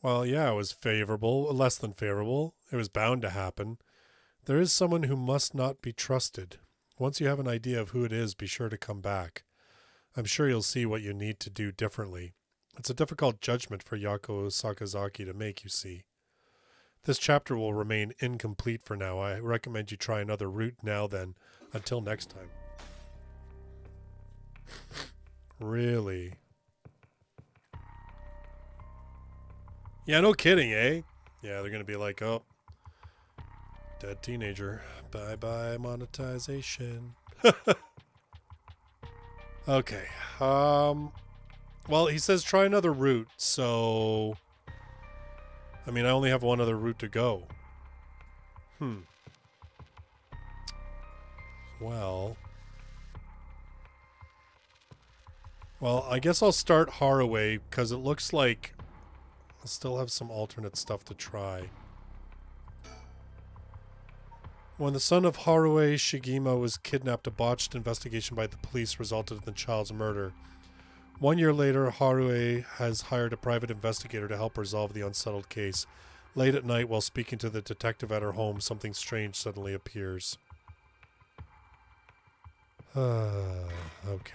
Well, yeah, it was favorable, less than favorable. It was bound to happen. There is someone who must not be trusted. Once you have an idea of who it is, be sure to come back. I'm sure you'll see what you need to do differently. It's a difficult judgment for Yako Sakazaki to make, you see. This chapter will remain incomplete for now. I recommend you try another route now then. Until next time. Really? Yeah, no kidding, eh? Yeah, they're going to be like, oh, dead teenager. Bye-bye monetization. Okay. Well, he says try another route, so... I mean, I only have one other route to go. Well... Well, I guess I'll start Haraway, because it looks like I'll still have some alternate stuff to try. When the son of Haruo Shigema was kidnapped, a botched investigation by the police resulted in the child's murder. 1 year later, Haruo has hired a private investigator to help resolve the unsettled case. Late at night, while speaking to the detective at her home, something strange suddenly appears. Okay.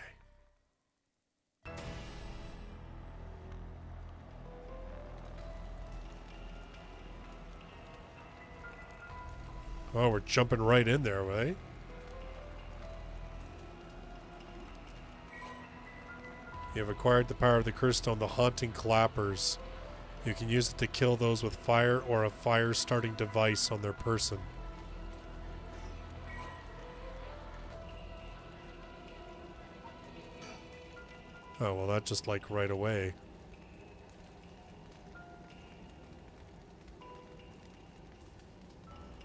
Oh, we're jumping right in there, right? You have acquired the power of the curse stone, the haunting clappers. You can use it to kill those with fire or a fire-starting device on their person. Oh, well, that just like right away.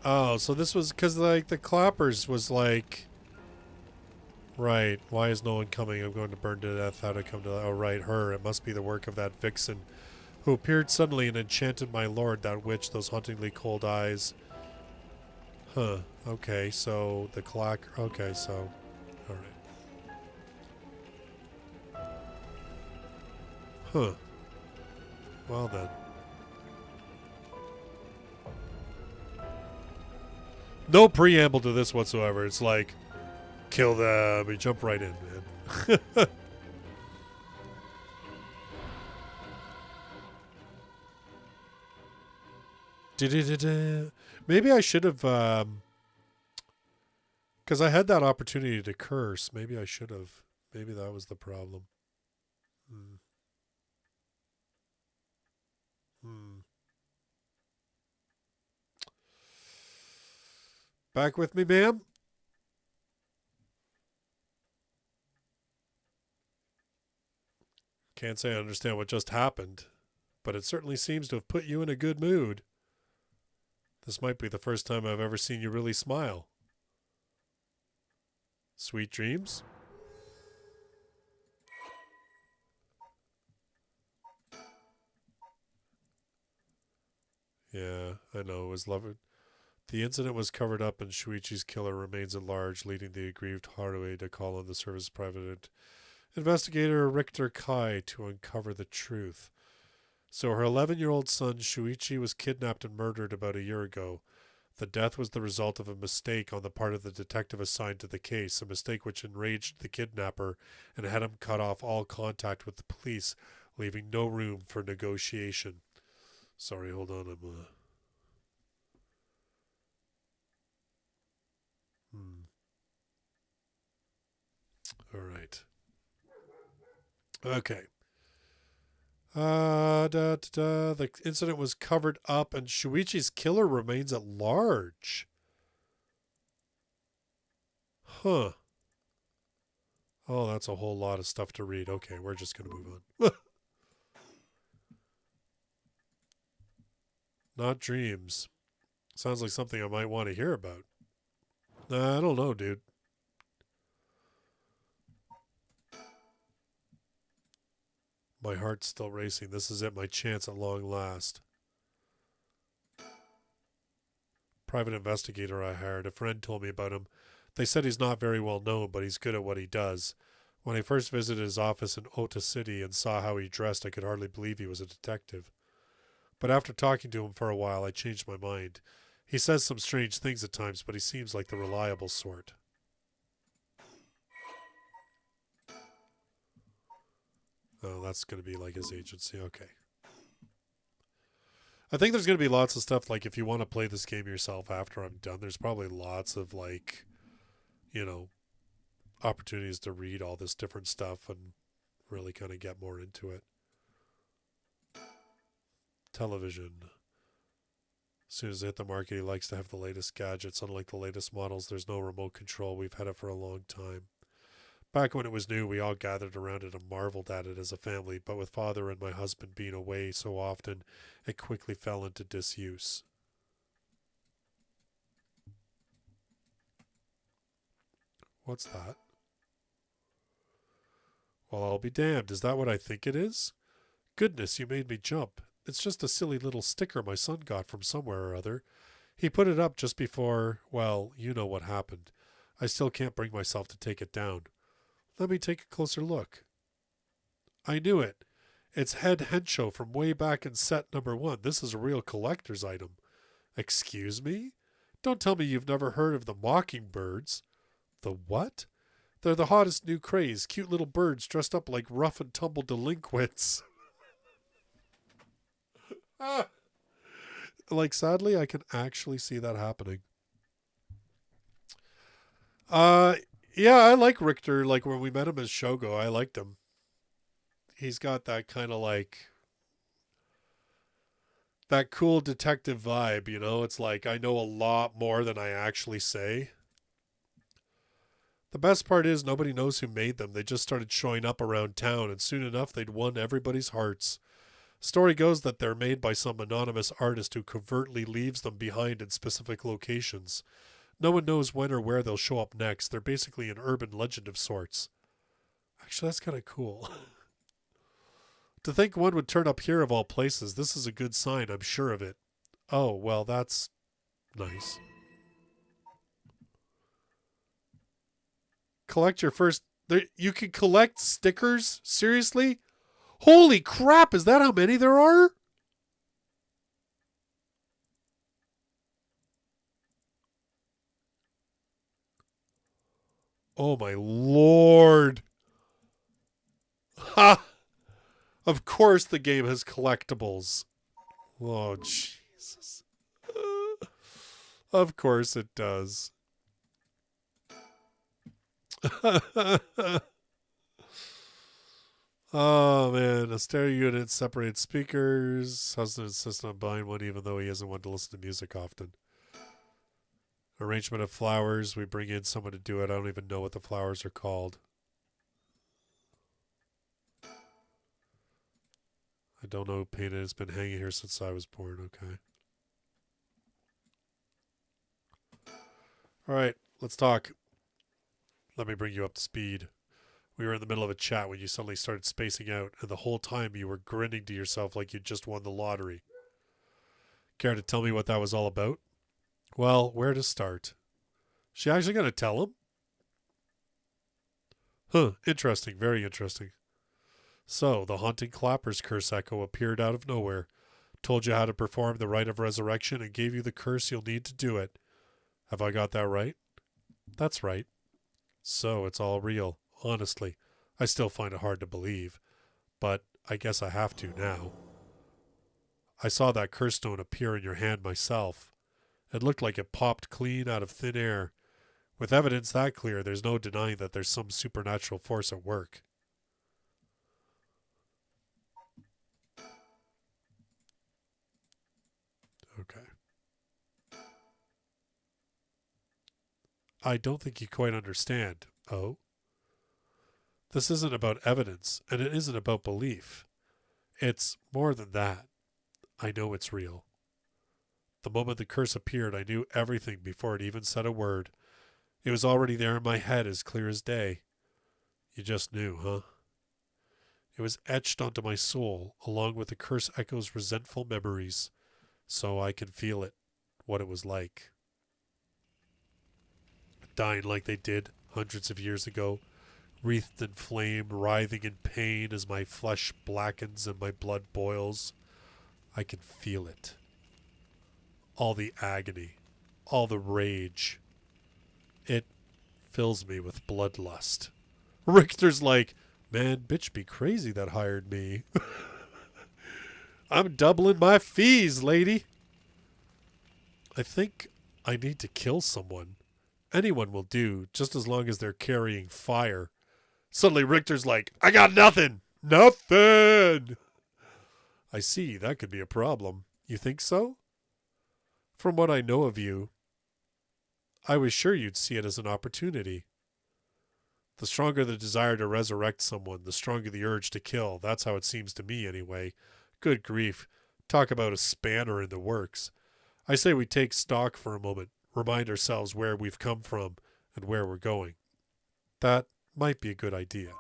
Oh, so this was because like the clappers was like, right, why is no one coming? I'm going to burn to death. How to come to that? Oh, right, her. It must be the work of that vixen who appeared suddenly and enchanted my lord, that witch, those hauntingly cold eyes. Huh. Okay, so the clock. Okay, so. Alright. Huh. Well then. No preamble to this whatsoever. It's like, kill them. You jump right in, man. Maybe I should have, because I had that opportunity to curse. Maybe I should have. Maybe that was the problem. Hmm. Back with me, ma'am? Can't say I understand what just happened, but it certainly seems to have put you in a good mood. This might be the first time I've ever seen you really smile. Sweet dreams? Yeah, I know. It was lovely. The incident was covered up, and Shuichi's killer remains at large, leading the aggrieved Haruhi to call on the service private investigator Richter Kai to uncover the truth. So her 11-year-old son Shuichi was kidnapped and murdered about a year ago. The death was the result of a mistake on the part of the detective assigned to the case, a mistake which enraged the kidnapper and had him cut off all contact with the police, leaving no room for negotiation. Sorry, hold on, I'm All right. Okay. The incident was covered up, and Shuichi's killer remains at large. Huh. Oh, that's a whole lot of stuff to read. Okay, we're just going to move on. Not dreams. Sounds like something I might want to hear about. Nah, I don't know, dude. My heart's still racing. This is it, my chance at long last. Private investigator I hired. A friend told me about him. They said he's not very well known, but he's good at what he does. When I first visited his office in Ota City and saw how he dressed, I could hardly believe he was a detective. But after talking to him for a while, I changed my mind. He says some strange things at times, but he seems like the reliable sort. Oh, that's going to be like his agency. Okay. I think there's going to be lots of stuff, like if you want to play this game yourself after I'm done, there's probably lots of, like, you know, opportunities to read all this different stuff and really kind of get more into it. Television. As soon as I hit the market, he likes to have the latest gadgets. Unlike the latest models, there's no remote control. We've had it for a long time. Back when it was new, we all gathered around it and marveled at it as a family, but with father and my husband being away so often, it quickly fell into disuse. What's that? Well, I'll be damned. Is that what I think it is? Goodness, you made me jump. It's just a silly little sticker my son got from somewhere or other. He put it up just before, well, you know what happened. I still can't bring myself to take it down. Let me take a closer look. I knew it. It's Head Hensho from way back in set number 1. This is a real collector's item. Excuse me? Don't tell me you've never heard of the Mockingbirds. The what? They're the hottest new craze. Cute little birds dressed up like rough and tumble delinquents. Like, sadly, I can actually see that happening. Yeah, I like Richter. Like, when we met him as Shogo, I liked him. he's got that kind of like that cool detective vibe, you know? It's like I know a lot more than I actually say. The best part is nobody knows who made them. They just started showing up around town, and soon enough they'd won everybody's hearts. Story goes that they're made by some anonymous artist who covertly leaves them behind in specific locations. No one knows when or where they'll show up next. They're basically an urban legend of sorts. Actually, that's kind of cool. To think one would turn up here of all places, this is a good sign, I'm sure of it. Oh, well, that's nice. Collect your first... There, you can collect stickers? Seriously? Holy crap, is that how many there are? Oh my lord. Ha! Of course the game has collectibles. Oh, Jesus. Of course it does. Oh man, a stereo unit, separated speakers. Husband insists on buying one even though he isn't one to listen to music often. Arrangement of flowers. We bring in someone to do it. I don't even know what the flowers are called. I don't know who painted it. It's been hanging here since I was born. Okay. Alright, let's talk. Let me bring you up to speed. We were in the middle of a chat when you suddenly started spacing out, and the whole time you were grinning to yourself like you'd just won the lottery. Care to tell me what that was all about? Well, where to start? She actually going to tell him? Huh, interesting, very interesting. So, the haunting clapper's curse echo appeared out of nowhere, told you how to perform the rite of resurrection, and gave you the curse you'll need to do it. Have I got that right? That's right. So, it's all real. Honestly, I still find it hard to believe, but I guess I have to now. I saw that curse stone appear in your hand myself. It looked like it popped clean out of thin air. With evidence that clear, there's no denying that there's some supernatural force at work. Okay. I don't think you quite understand. Oh? This isn't about evidence, and it isn't about belief. It's more than that. I know it's real. The moment the curse appeared, I knew everything before it even said a word. It was already there in my head as clear as day. You just knew, huh? It was etched onto my soul, along with the curse echo's resentful memories, so I could feel it, what it was like. Dying like they did hundreds of years ago, wreathed in flame, writhing in pain as my flesh blackens and my blood boils. I can feel it. All the agony, all the rage. It fills me with bloodlust. Richter's like, man, bitch be crazy that hired me. I'm doubling my fees, lady. I think I need to kill someone. Anyone will do, just as long as they're carrying fire. Suddenly Richter's like, I got nothing. Nothing. I see, that could be a problem. You think so? From what I know of you, I was sure you'd see it as an opportunity. The stronger the desire to resurrect someone, the stronger the urge to kill. That's how it seems to me, anyway. Good grief. Talk about a spanner in the works. I say we take stock for a moment, remind ourselves where we've come from and where we're going. That might be a good idea.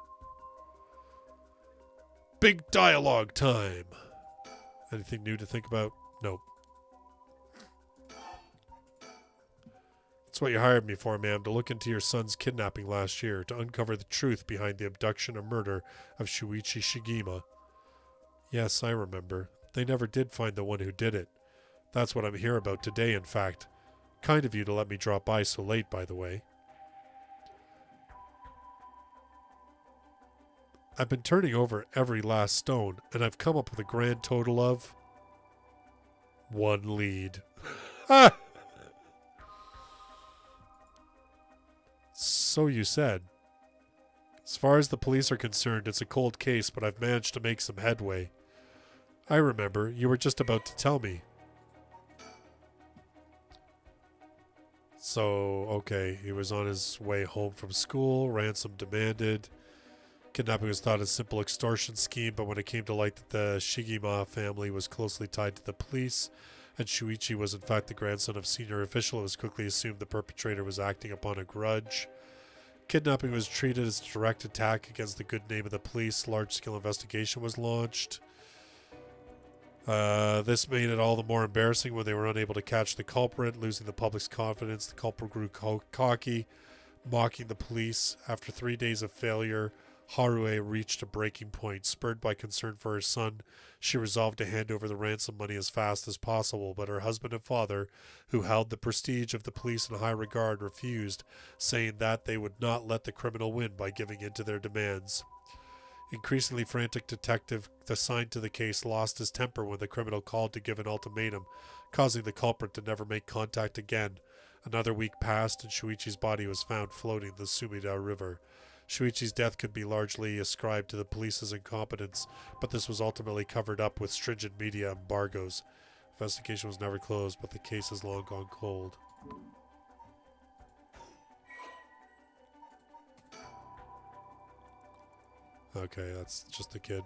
Big dialogue time. Anything new to think about? Nope. That's what you hired me for, ma'am, to look into your son's kidnapping last year, to uncover the truth behind the abduction and murder of Shuichi Shigema. Yes, I remember. They never did find the one who did it. That's what I'm here about today, in fact. Kind of you to let me drop by so late, by the way. I've been turning over every last stone, and I've come up with a grand total of 1 lead. Ah! So you said. As far as the police are concerned, it's a cold case, but I've managed to make some headway. I remember, you were just about to tell me. So, okay, he was on his way home from school, ransom demanded. Kidnapping was thought a simple extortion scheme, but when it came to light that the Shigima family was closely tied to the police, and Shuichi was in fact the grandson of a senior official, it was quickly assumed the perpetrator was acting upon a grudge. Kidnapping was treated as a direct attack against the good name of the police. Large-scale investigation was launched. This made it all the more embarrassing when they were unable to catch the culprit. Losing the public's confidence, the culprit grew cocky, mocking the police. After 3 days of failure, Harue reached a breaking point. Spurred by concern for her son, she resolved to hand over the ransom money as fast as possible, but her husband and father, who held the prestige of the police in high regard, refused, saying that they would not let the criminal win by giving in to their demands. Increasingly frantic detective assigned to the case lost his temper when the criminal called to give an ultimatum, causing the culprit to never make contact again. Another week passed, and Shuichi's body was found floating in the Sumida River. Shuichi's death could be largely ascribed to the police's incompetence, but this was ultimately covered up with stringent media embargoes. Investigation was never closed, but the case has long gone cold. Okay, that's just a kid.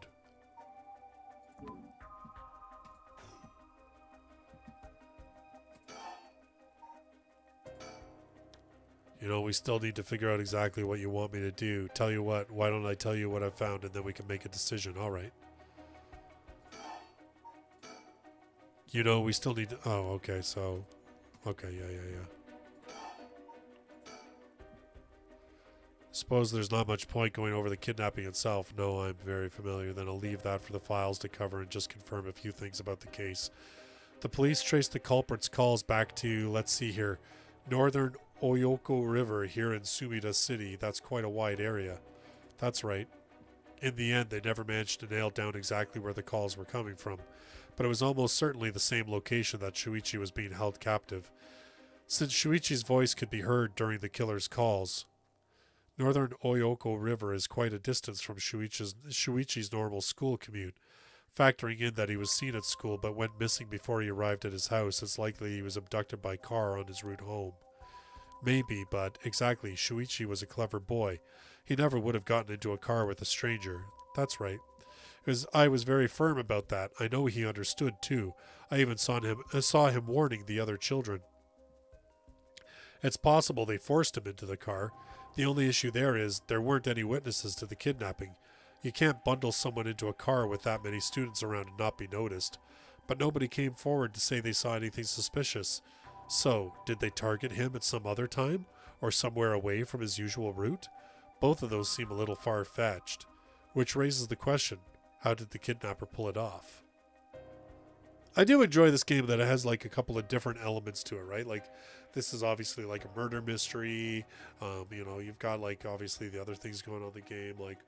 You know, we still need to figure out exactly what you want me to do. Tell you what, why don't I tell you what I found and then we can make a decision. All right. You know, we still need to... Oh, okay, so... Okay, yeah. Suppose there's not much point going over the kidnapping itself. No, I'm very familiar. Then I'll leave that for the files to cover and just confirm a few things about the case. The police traced the culprit's calls back to, let's see here, northern Oyoko River here in Sumida City. That's quite a wide area. That's right. In the end, they never managed to nail down exactly where the calls were coming from, but it was almost certainly the same location that Shuichi was being held captive. Since Shuichi's voice could be heard during the killer's calls, northern Oyoko River is quite a distance from Shuichi's normal school commute. Factoring in that he was seen at school but went missing before he arrived at his house, it's likely he was abducted by car on his route home. Maybe, but exactly, Shuichi was a clever boy. He never would have gotten into a car with a stranger. That's right. I was very firm about that. I know he understood, too. I even saw him warning the other children. It's possible they forced him into the car. The only issue there weren't any witnesses to the kidnapping. You can't bundle someone into a car with that many students around and not be noticed. But nobody came forward to say they saw anything suspicious. So, did they target him at some other time, or somewhere away from his usual route? Both of those seem a little far-fetched. Which raises the question, how did the kidnapper pull it off? I do enjoy this game that it has like a couple of different elements to it, right? Like, this is obviously like a murder mystery. You know, you've got like obviously the other things going on in the game, like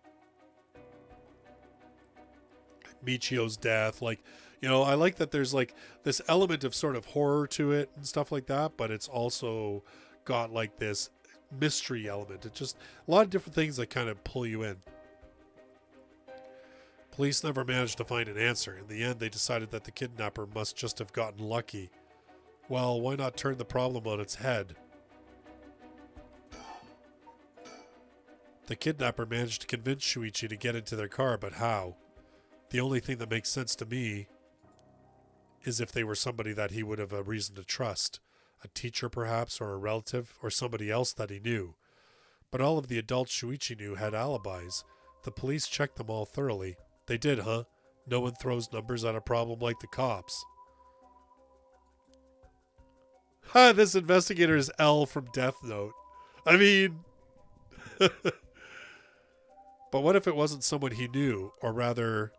Michio's death. Like, you know, I like that there's like this element of sort of horror to it and stuff like that, but it's also got like this mystery element. It's just a lot of different things that kind of pull you in. Police never managed to find an answer. In the end, they decided that the kidnapper must just have gotten lucky. Well, why not turn the problem on its head? The kidnapper managed to convince Shuichi to get into their car, but how? The only thing that makes sense to me is if they were somebody that he would have a reason to trust. A teacher, perhaps, or a relative, or somebody else that he knew. But all of the adults Shuichi knew had alibis. The police checked them all thoroughly. They did, huh? No one throws numbers at a problem like the cops. Ha! This investigator is L from Death Note. I mean... But what if it wasn't someone he knew? Or rather,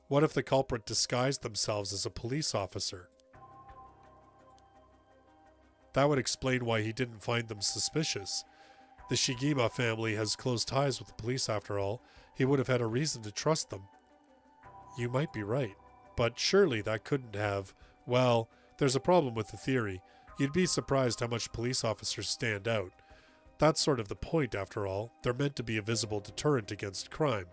what if the culprit disguised themselves as a police officer? That would explain why he didn't find them suspicious. The Shigima family has close ties with the police after all. He would have had a reason to trust them. You might be right, but surely that couldn't have... Well, there's a problem with the theory. You'd be surprised how much police officers stand out. That's sort of the point, after all. They're meant to be a visible deterrent against crime.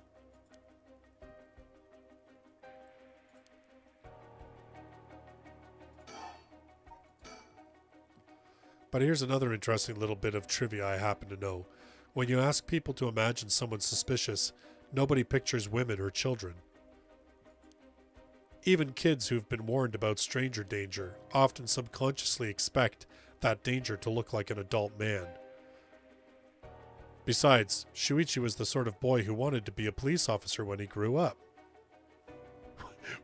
But here's another interesting little bit of trivia I happen to know. When you ask people to imagine someone suspicious, nobody pictures women or children. Even kids who've been warned about stranger danger often subconsciously expect that danger to look like an adult man. Besides, Shuichi was the sort of boy who wanted to be a police officer when he grew up.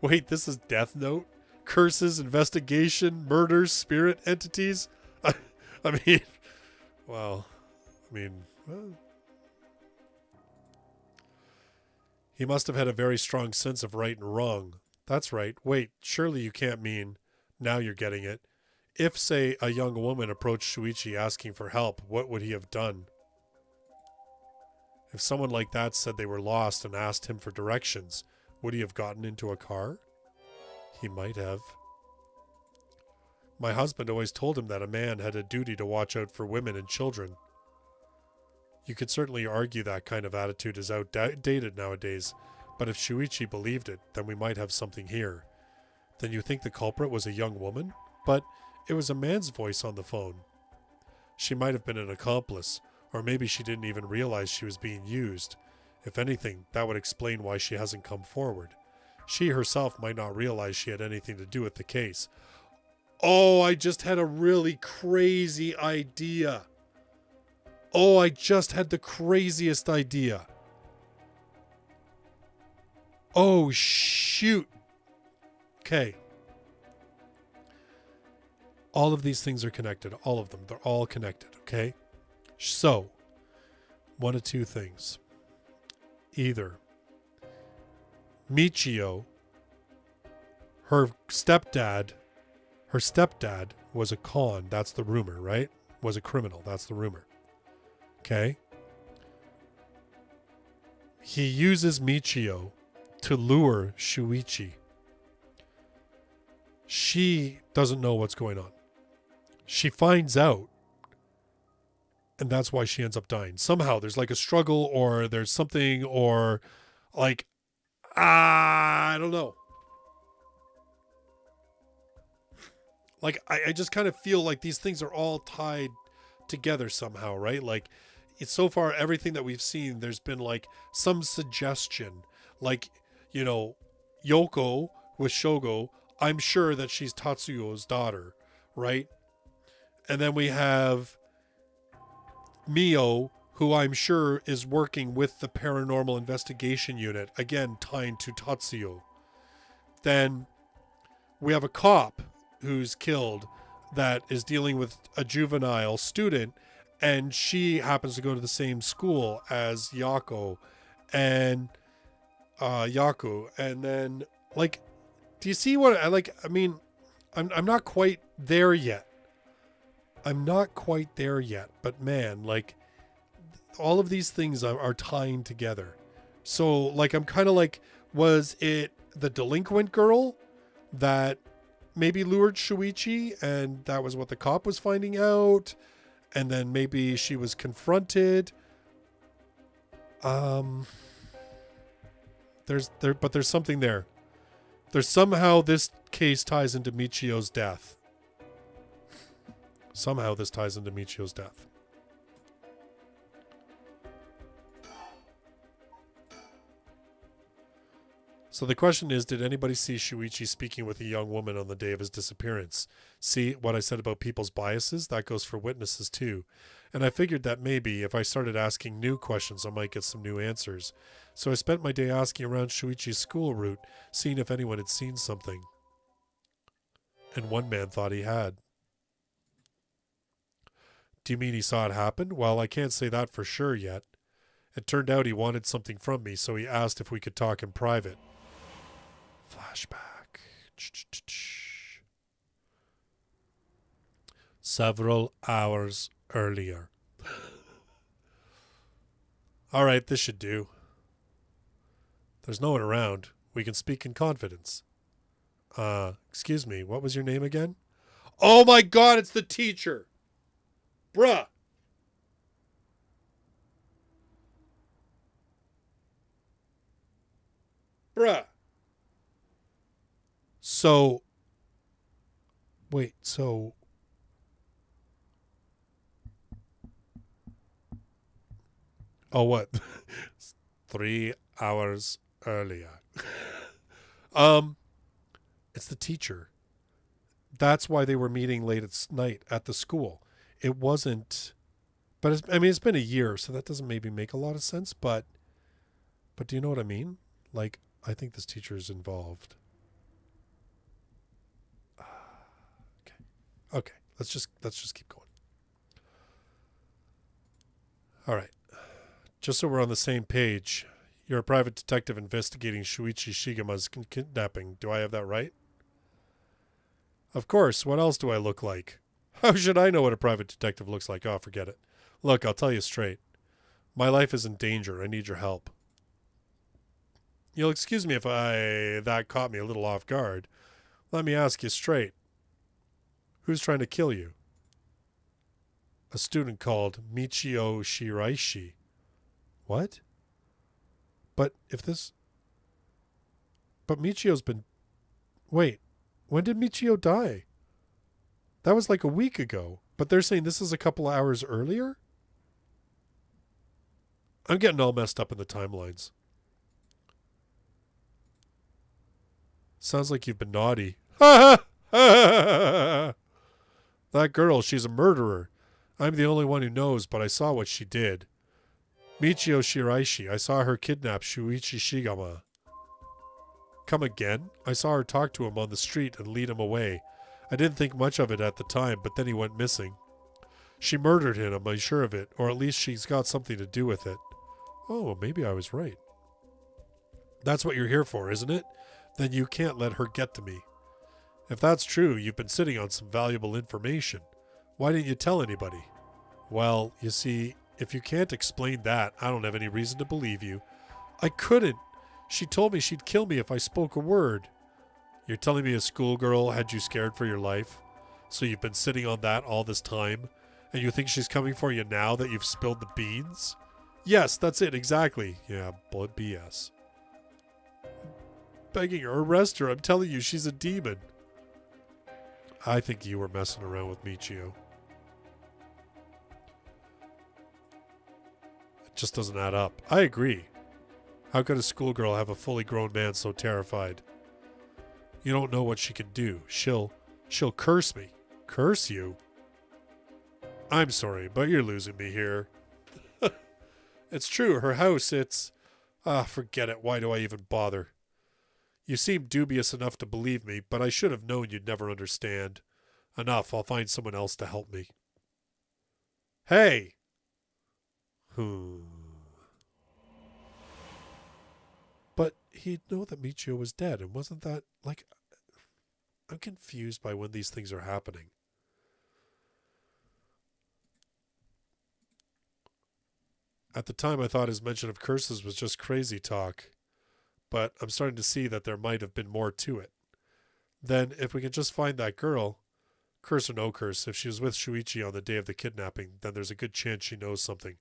Wait, this is Death Note? Curses, investigation, murders, spirit entities? I mean, well, he must have had a very strong sense of right and wrong. That's right. Wait, surely you can't mean, now you're getting it. If, say, a young woman approached Shuichi asking for help, what would he have done? If someone like that said they were lost and asked him for directions, would he have gotten into a car? He might have. My husband always told him that a man had a duty to watch out for women and children. You could certainly argue that kind of attitude is outdated nowadays, but if Shuichi believed it, then we might have something here. Then you think the culprit was a young woman? But it was a man's voice on the phone. She might have been an accomplice, or maybe she didn't even realize she was being used. If anything, that would explain why she hasn't come forward. She herself might not realize she had anything to do with the case. Oh, I just had a really crazy idea. Oh, I just had the craziest idea. Oh, shoot. Okay. All of these things are connected. All of them. They're all connected, okay? So, one of two things. Either Michio, her stepdad was a con. That's the rumor, right? Was a criminal. That's the rumor. Okay? He uses Michio to lure Shuichi. She doesn't know what's going on. She finds out, and that's why she ends up dying. Somehow there's like a struggle, or there's something, or like, I don't know. Like, I just kind of feel like these things are all tied together somehow, right? Like, it's so far, everything that we've seen, there's been like some suggestion. Like, you know, Yoko with Shogo, I'm sure that she's Tatsuyo's daughter, right? And then we have Mio, who I'm sure is working with the paranormal investigation unit, again, tying to Tatsuyo. Then we have a cop who's killed that is dealing with a juvenile student, and she happens to go to the same school as Yaku. And then, like, do you see what I like? I mean, I'm not quite there yet. But man, like, all of these things are tying together. So, like, I'm kind of like, was it the delinquent girl that maybe lured Shuichi, and that was what the cop was finding out, and then maybe she was confronted? There's something there. There's somehow this case ties into Michio's death. So the question is, did anybody see Shuichi speaking with a young woman on the day of his disappearance? See what I said about people's biases? That goes for witnesses too. And I figured that maybe if I started asking new questions, I might get some new answers. So I spent my day asking around Shuichi's school route, seeing if anyone had seen something. And one man thought he had. Do you mean he saw it happen? Well, I can't say that for sure yet. It turned out he wanted something from me, so he asked if we could talk in private. Flashback. Several hours earlier. All right, this should do. There's no one around. We can speak in confidence. Excuse me, what was your name again? Oh my God, it's the teacher. Bruh. Bruh. So, wait, so... Oh, what? 3 hours earlier. um, it's the teacher. That's why they were meeting late at night at the school. It wasn't... But, it's been a year, so that doesn't maybe make a lot of sense, but do you know what I mean? Like, I think this teacher is involved. Okay, let's just keep going. All right. Just so we're on the same page, you're a private detective investigating Shuichi Shigama's kidnapping. Do I have that right? Of course. What else do I look like? How should I know what a private detective looks like? Oh, forget it. Look, I'll tell you straight. My life is in danger. I need your help. You'll excuse me if that caught me a little off guard. Let me ask you straight. Who's trying to kill you? A student called Michio Shiraishi. What? But Michio's been... Wait, when did Michio die? That was like a week ago, but they're saying this is a couple hours earlier? I'm getting all messed up in the timelines. Sounds like you've been naughty. That girl, she's a murderer. I'm the only one who knows, but I saw what she did. Michio Shiraishi, I saw her kidnap Shuichi Shigama. Come again? I saw her talk to him on the street and lead him away. I didn't think much of it at the time, but then he went missing. She murdered him, I'm sure of it, or at least she's got something to do with it. Oh, maybe I was right. That's what you're here for, isn't it? Then you can't let her get to me. If that's true, you've been sitting on some valuable information. Why didn't you tell anybody? Well, you see, if you can't explain that, I don't have any reason to believe you. I couldn't. She told me she'd kill me if I spoke a word. You're telling me a schoolgirl had you scared for your life? So you've been sitting on that all this time? And you think she's coming for you now that you've spilled the beans? Yes, that's it, exactly. Yeah, blood BS. Begging her, arrest her. I'm telling you, she's a demon. I think you were messing around with Michio. It just doesn't add up. I agree. How could a schoolgirl have a fully grown man so terrified? You don't know what she can do. She'll curse me. Curse you? I'm sorry, but you're losing me here. It's true, her house, it's... forget it. Why do I even bother? You seem dubious enough to believe me, but I should have known you'd never understand. Enough, I'll find someone else to help me. Hey! But he'd know that Michio was dead, and wasn't that, like... I'm confused by when these things are happening. At the time, I thought his mention of curses was just crazy talk. But I'm starting to see that there might have been more to it. Then, if we can just find that girl, curse or no curse, if she was with Shuichi on the day of the kidnapping, then there's a good chance she knows something.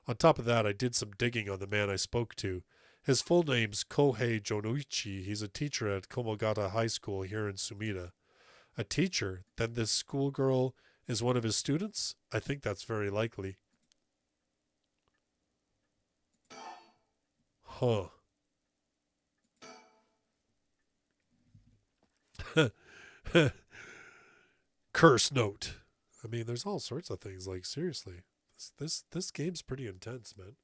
On top of that, I did some digging on the man I spoke to. His full name's Kohei Jonuichi. He's a teacher at Komogata High School here in Sumida. A teacher? Then this schoolgirl is one of his students? I think that's very likely. Huh. Curse note. I mean, there's all sorts of things. Like, seriously, this game's pretty intense, man.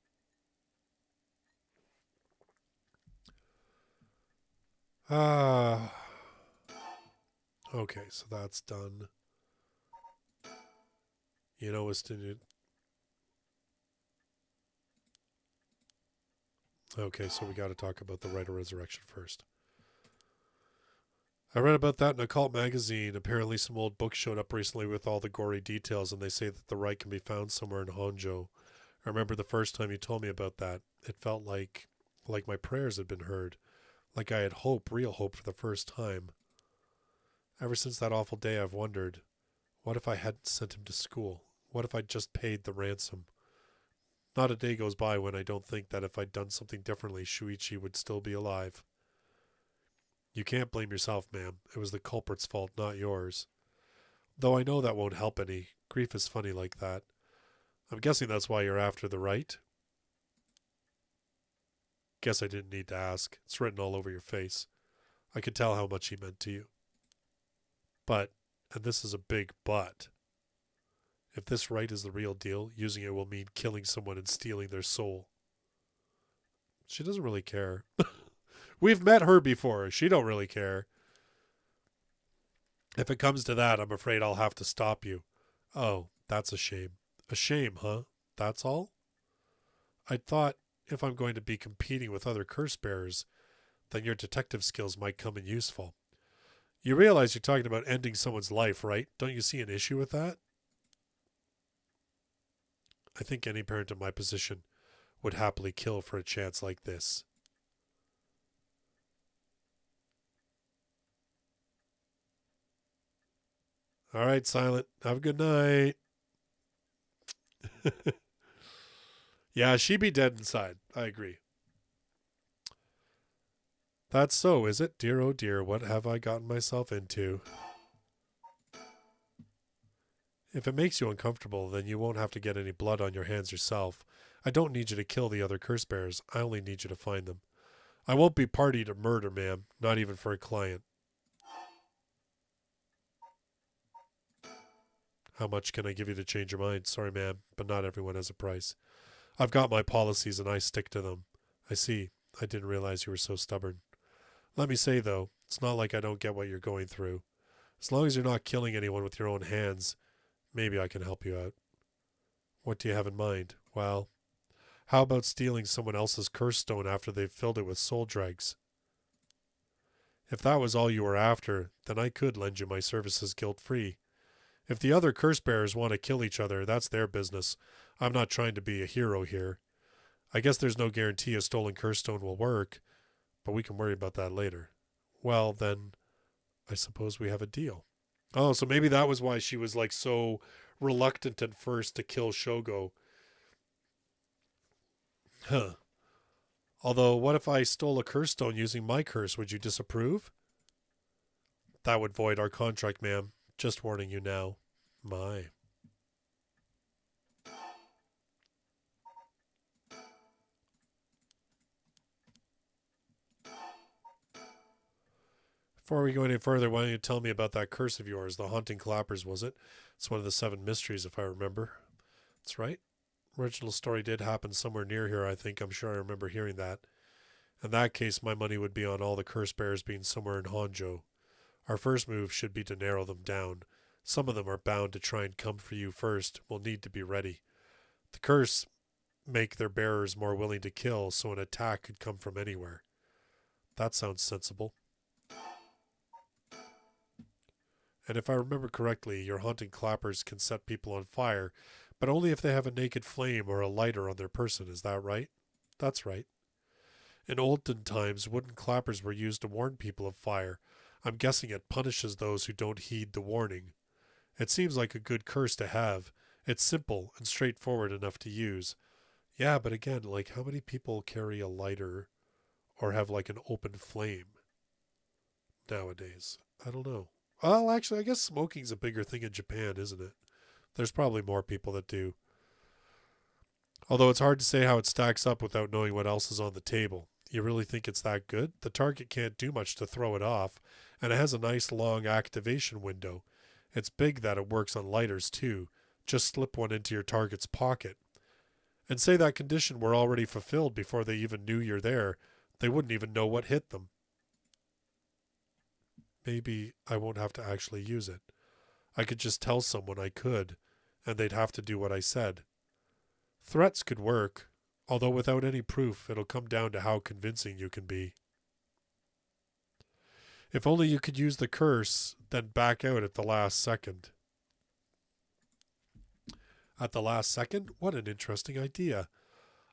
Okay, so that's done. You know, okay, so we got to talk about the Rite of Resurrection first. I read about that in a cult magazine. Apparently some old books showed up recently with all the gory details, and they say that the rite can be found somewhere in Honjo. I remember the first time you told me about that. It felt like my prayers had been heard. Like I had hope, real hope for the first time. Ever since that awful day I've wondered, what if I hadn't sent him to school? What if I'd just paid the ransom? Not a day goes by when I don't think that if I'd done something differently, Shuichi would still be alive. You can't blame yourself, ma'am. It was the culprit's fault, not yours. Though I know that won't help any. Grief is funny like that. I'm guessing that's why you're after the right? Guess I didn't need to ask. It's written all over your face. I could tell how much he meant to you. But, and this is a big but, if this right is the real deal, using it will mean killing someone and stealing their soul. She doesn't really care. We've met her before. She don't really care. If it comes to that, I'm afraid I'll have to stop you. Oh, that's a shame. A shame, huh? That's all? I thought if I'm going to be competing with other curse bearers, then your detective skills might come in useful. You realize you're talking about ending someone's life, right? Don't you see an issue with that? I think any parent in my position would happily kill for a chance like this. All right, Silent. Have a good night. Yeah, she'd be dead inside. I agree. That's so, is it? Dear, oh dear, what have I gotten myself into? If it makes you uncomfortable, then you won't have to get any blood on your hands yourself. I don't need you to kill the other curse bearers. I only need you to find them. I won't be party to murder, ma'am. Not even for a client. How much can I give you to change your mind? Sorry, ma'am, but not everyone has a price. I've got my policies and I stick to them. I see. I didn't realize you were so stubborn. Let me say, though, it's not like I don't get what you're going through. As long as you're not killing anyone with your own hands, maybe I can help you out. What do you have in mind? Well, how about stealing someone else's curse stone after they've filled it with soul dregs? If that was all you were after, then I could lend you my services guilt-free. If the other curse bearers want to kill each other, that's their business. I'm not trying to be a hero here. I guess there's no guarantee a stolen curse stone will work, but we can worry about that later. Well, then, I suppose we have a deal. Oh, so maybe that was why she was like so reluctant at first to kill Shogo. Huh. Although, what if I stole a curse stone using my curse? Would you disapprove? That would void our contract, ma'am. Just warning you now. My. Before we go any further, why don't you tell me about that curse of yours? The haunting clappers, was it? It's one of the 7 mysteries, if I remember. That's right. Original story did happen somewhere near here, I think. I'm sure I remember hearing that. In that case, my money would be on all the curse bearers being somewhere in Honjo. Our first move should be to narrow them down. Some of them are bound to try and come for you first. We'll need to be ready. The curse make their bearers more willing to kill, so an attack could come from anywhere. That sounds sensible. And if I remember correctly, your haunting clappers can set people on fire, but only if they have a naked flame or a lighter on their person, is that right? That's right. In olden times, wooden clappers were used to warn people of fire. I'm guessing it punishes those who don't heed the warning. It seems like a good curse to have. It's simple and straightforward enough to use. Yeah, but again, like how many people carry a lighter or have like an open flame nowadays? I don't know. Well, actually, I guess smoking's a bigger thing in Japan, isn't it? There's probably more people that do. Although it's hard to say how it stacks up without knowing what else is on the table. You really think it's that good? The target can't do much to throw it off, and it has a nice long activation window. It's big that it works on lighters too. Just slip one into your target's pocket. And say that condition were already fulfilled before they even knew you're there. They wouldn't even know what hit them. Maybe I won't have to actually use it. I could just tell someone I could, and they'd have to do what I said. Threats could work, although without any proof, it'll come down to how convincing you can be. If only you could use the curse, then back out at the last second. At the last second? What an interesting idea.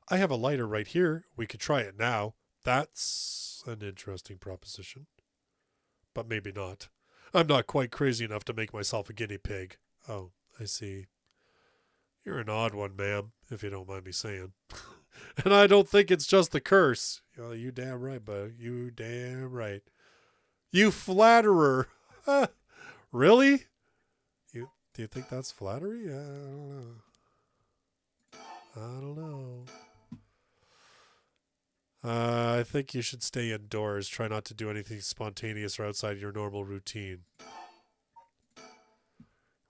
I have a lighter right here. We could try it now. That's an interesting proposition. But maybe not. I'm not quite crazy enough to make myself a guinea pig. Oh, I see. You're an odd one, ma'am, if you don't mind me saying. And I don't think it's just the curse. Oh, you damn right, bud. You damn right. You flatterer. Really? Do you think that's flattery? I don't know. I don't know. I think you should stay indoors. Try not to do anything spontaneous or outside your normal routine.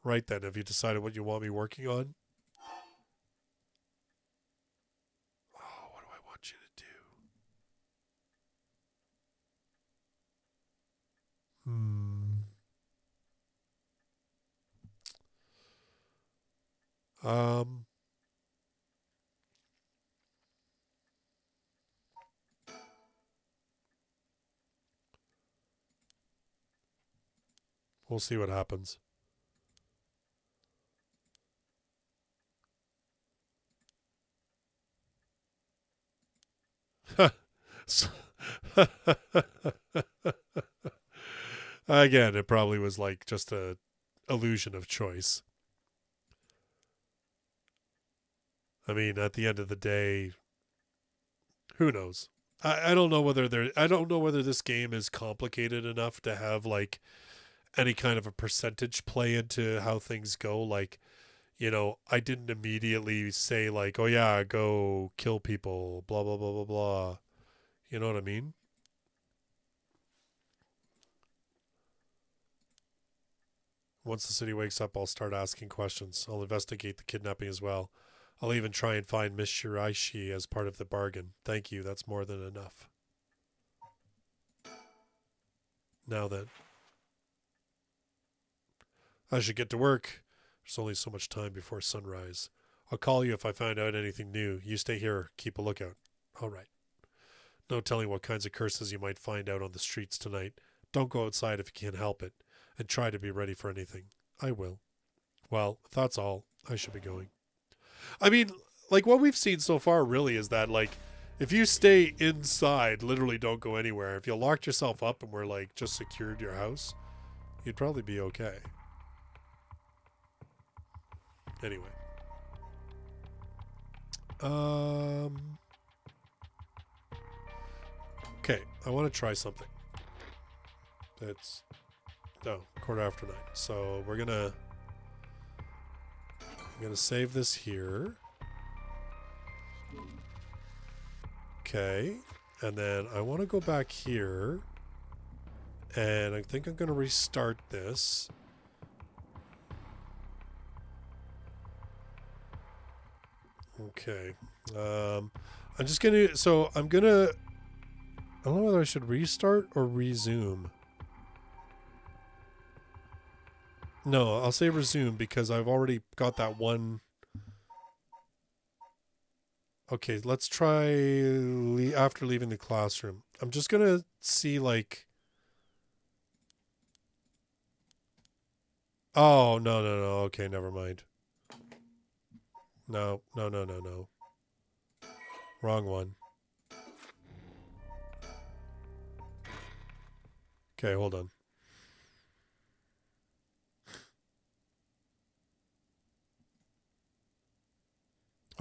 Right then, have you decided what you want me working on? Oh, what do I want you to do? Um, we'll see what happens. Again, it probably was like just a illusion of choice. I mean, at the end of the day, who knows? I don't know whether I don't know whether this game is complicated enough to have like any kind of a percentage play into how things go. Like, I didn't immediately say like, oh yeah, go kill people, blah blah blah blah blah. You know what I mean? Once the city wakes up, I'll start asking questions. I'll investigate the kidnapping as well. I'll even try and find Miss Shiraishi as part of the bargain. Thank you, that's more than enough. Now then. I should get to work. There's only so much time before sunrise. I'll call you if I find out anything new. You stay here, keep a lookout. All right. No telling what kinds of curses you might find out on the streets tonight. Don't go outside if you can't help it, and try to be ready for anything. I will. Well, if that's all, I should be going. I mean, like what we've seen so far really is that like if you stay inside, literally don't go anywhere. If you locked yourself up and were like just secured your house, you'd probably be okay. Anyway. Okay, I want to try something. It's 9:15. So I'm gonna save this here. Okay, and then I want to go back here, and I think I'm gonna restart this. Okay, I'm just gonna. So I'm gonna. I don't know whether I should restart or resume. No, I'll say resume because I've already got that one. Okay, let's try after leaving the classroom. I'm just going to see like... Oh, no, no, no. Okay, never mind. No, no, no, no, no. Wrong one. Okay, hold on.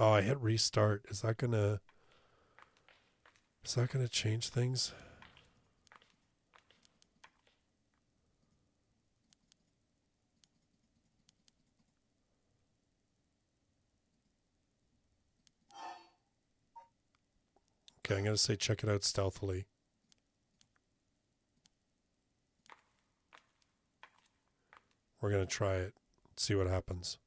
Oh, I hit restart. Is that gonna change things? Okay, I'm gonna say check it out stealthily. We're gonna try it. See what happens.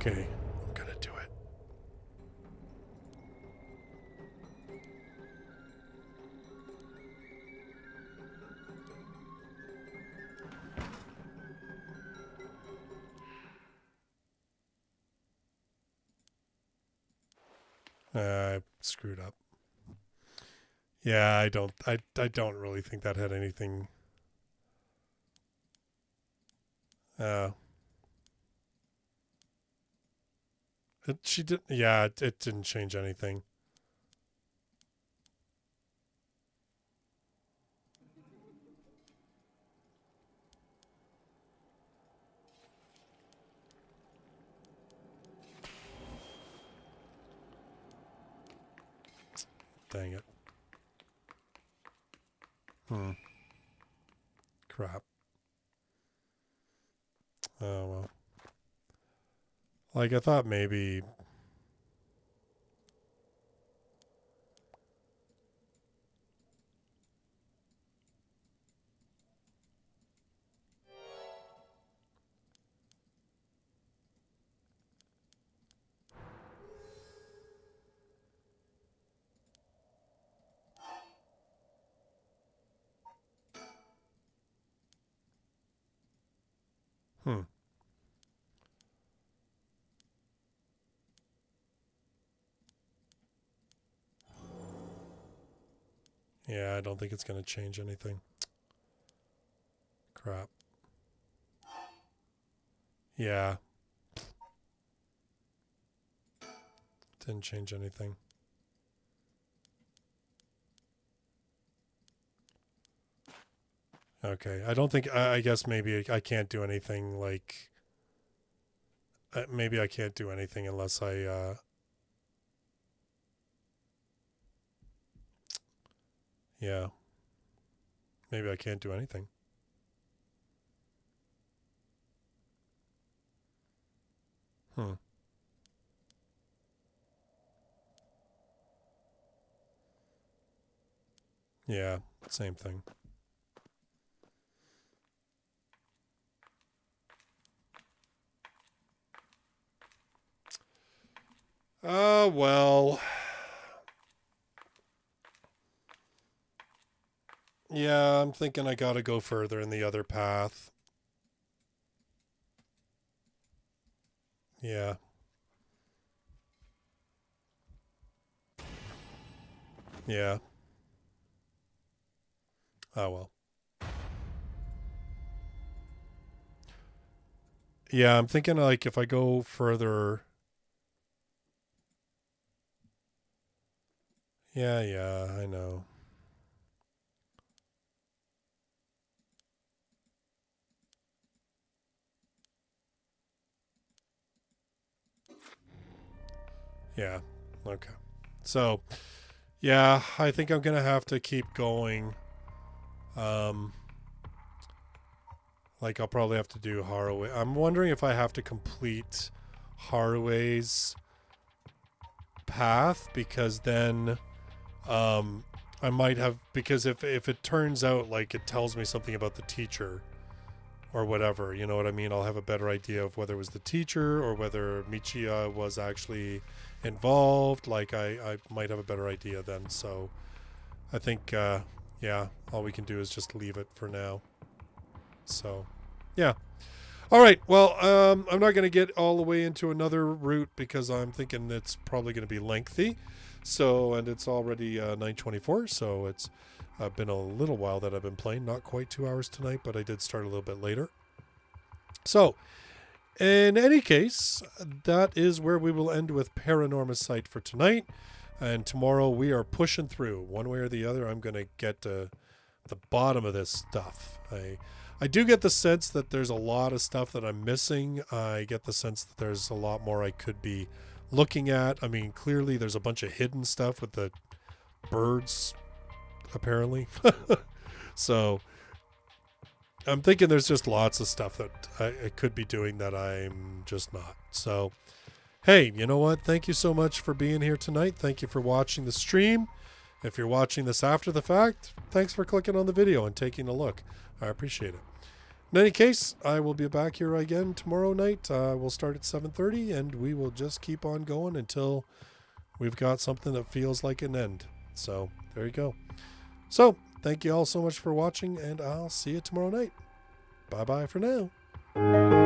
Okay, I'm gonna do it. I screwed up. Yeah, I don't really think that had anything. She did. Yeah, it didn't change anything. Dang it. Crap. Oh, well. Like, I thought maybe... Yeah, I don't think it's going to change anything. Crap. Yeah. Didn't change anything. Okay, I don't think... I guess maybe I can't do anything, like... maybe I can't do anything unless I... yeah. Maybe I can't do anything. Yeah, same thing. Well... Yeah, I'm thinking I gotta go further in the other path. Yeah. Yeah. Oh, well. Yeah, I'm thinking, like, if I go further... Yeah, I know. Yeah, okay. So, yeah, I think I'm going to have to keep going. Like, I'll probably have to do Haraway. I'm wondering if I have to complete Haraway's path, because then I might have... Because if it turns out, like, it tells me something about the teacher or whatever, you know what I mean? I'll have a better idea of whether it was the teacher or whether Michiya was actually involved. Like, I might have a better idea then. So I think, yeah, all we can do is just leave it for now. So, yeah. All right. Well, I'm not going to get all the way into another route because I'm thinking it's probably going to be lengthy. So, and it's already 9:24, so it's been a little while that I've been playing. Not quite 2 hours tonight, but I did start a little bit later. So, in any case, that is where we will end with Paranormasight for tonight. And tomorrow we are pushing through. One way or the other, I'm going to get to the bottom of this stuff. I do get the sense that there's a lot of stuff that I'm missing. I get the sense that there's a lot more I could be looking at. I mean, clearly there's a bunch of hidden stuff with the birds, apparently. So I'm thinking there's just lots of stuff that I could be doing that I'm just not. So, hey, you know what? Thank you so much for being here tonight. Thank you for watching the stream. If you're watching this after the fact, thanks for clicking on the video and taking a look. I appreciate it. In any case, I will be back here again tomorrow night. We'll start at 7:30, and we will just keep on going until we've got something that feels like an end. So, there you go. So, thank you all so much for watching, and I'll see you tomorrow night. Bye-bye for now.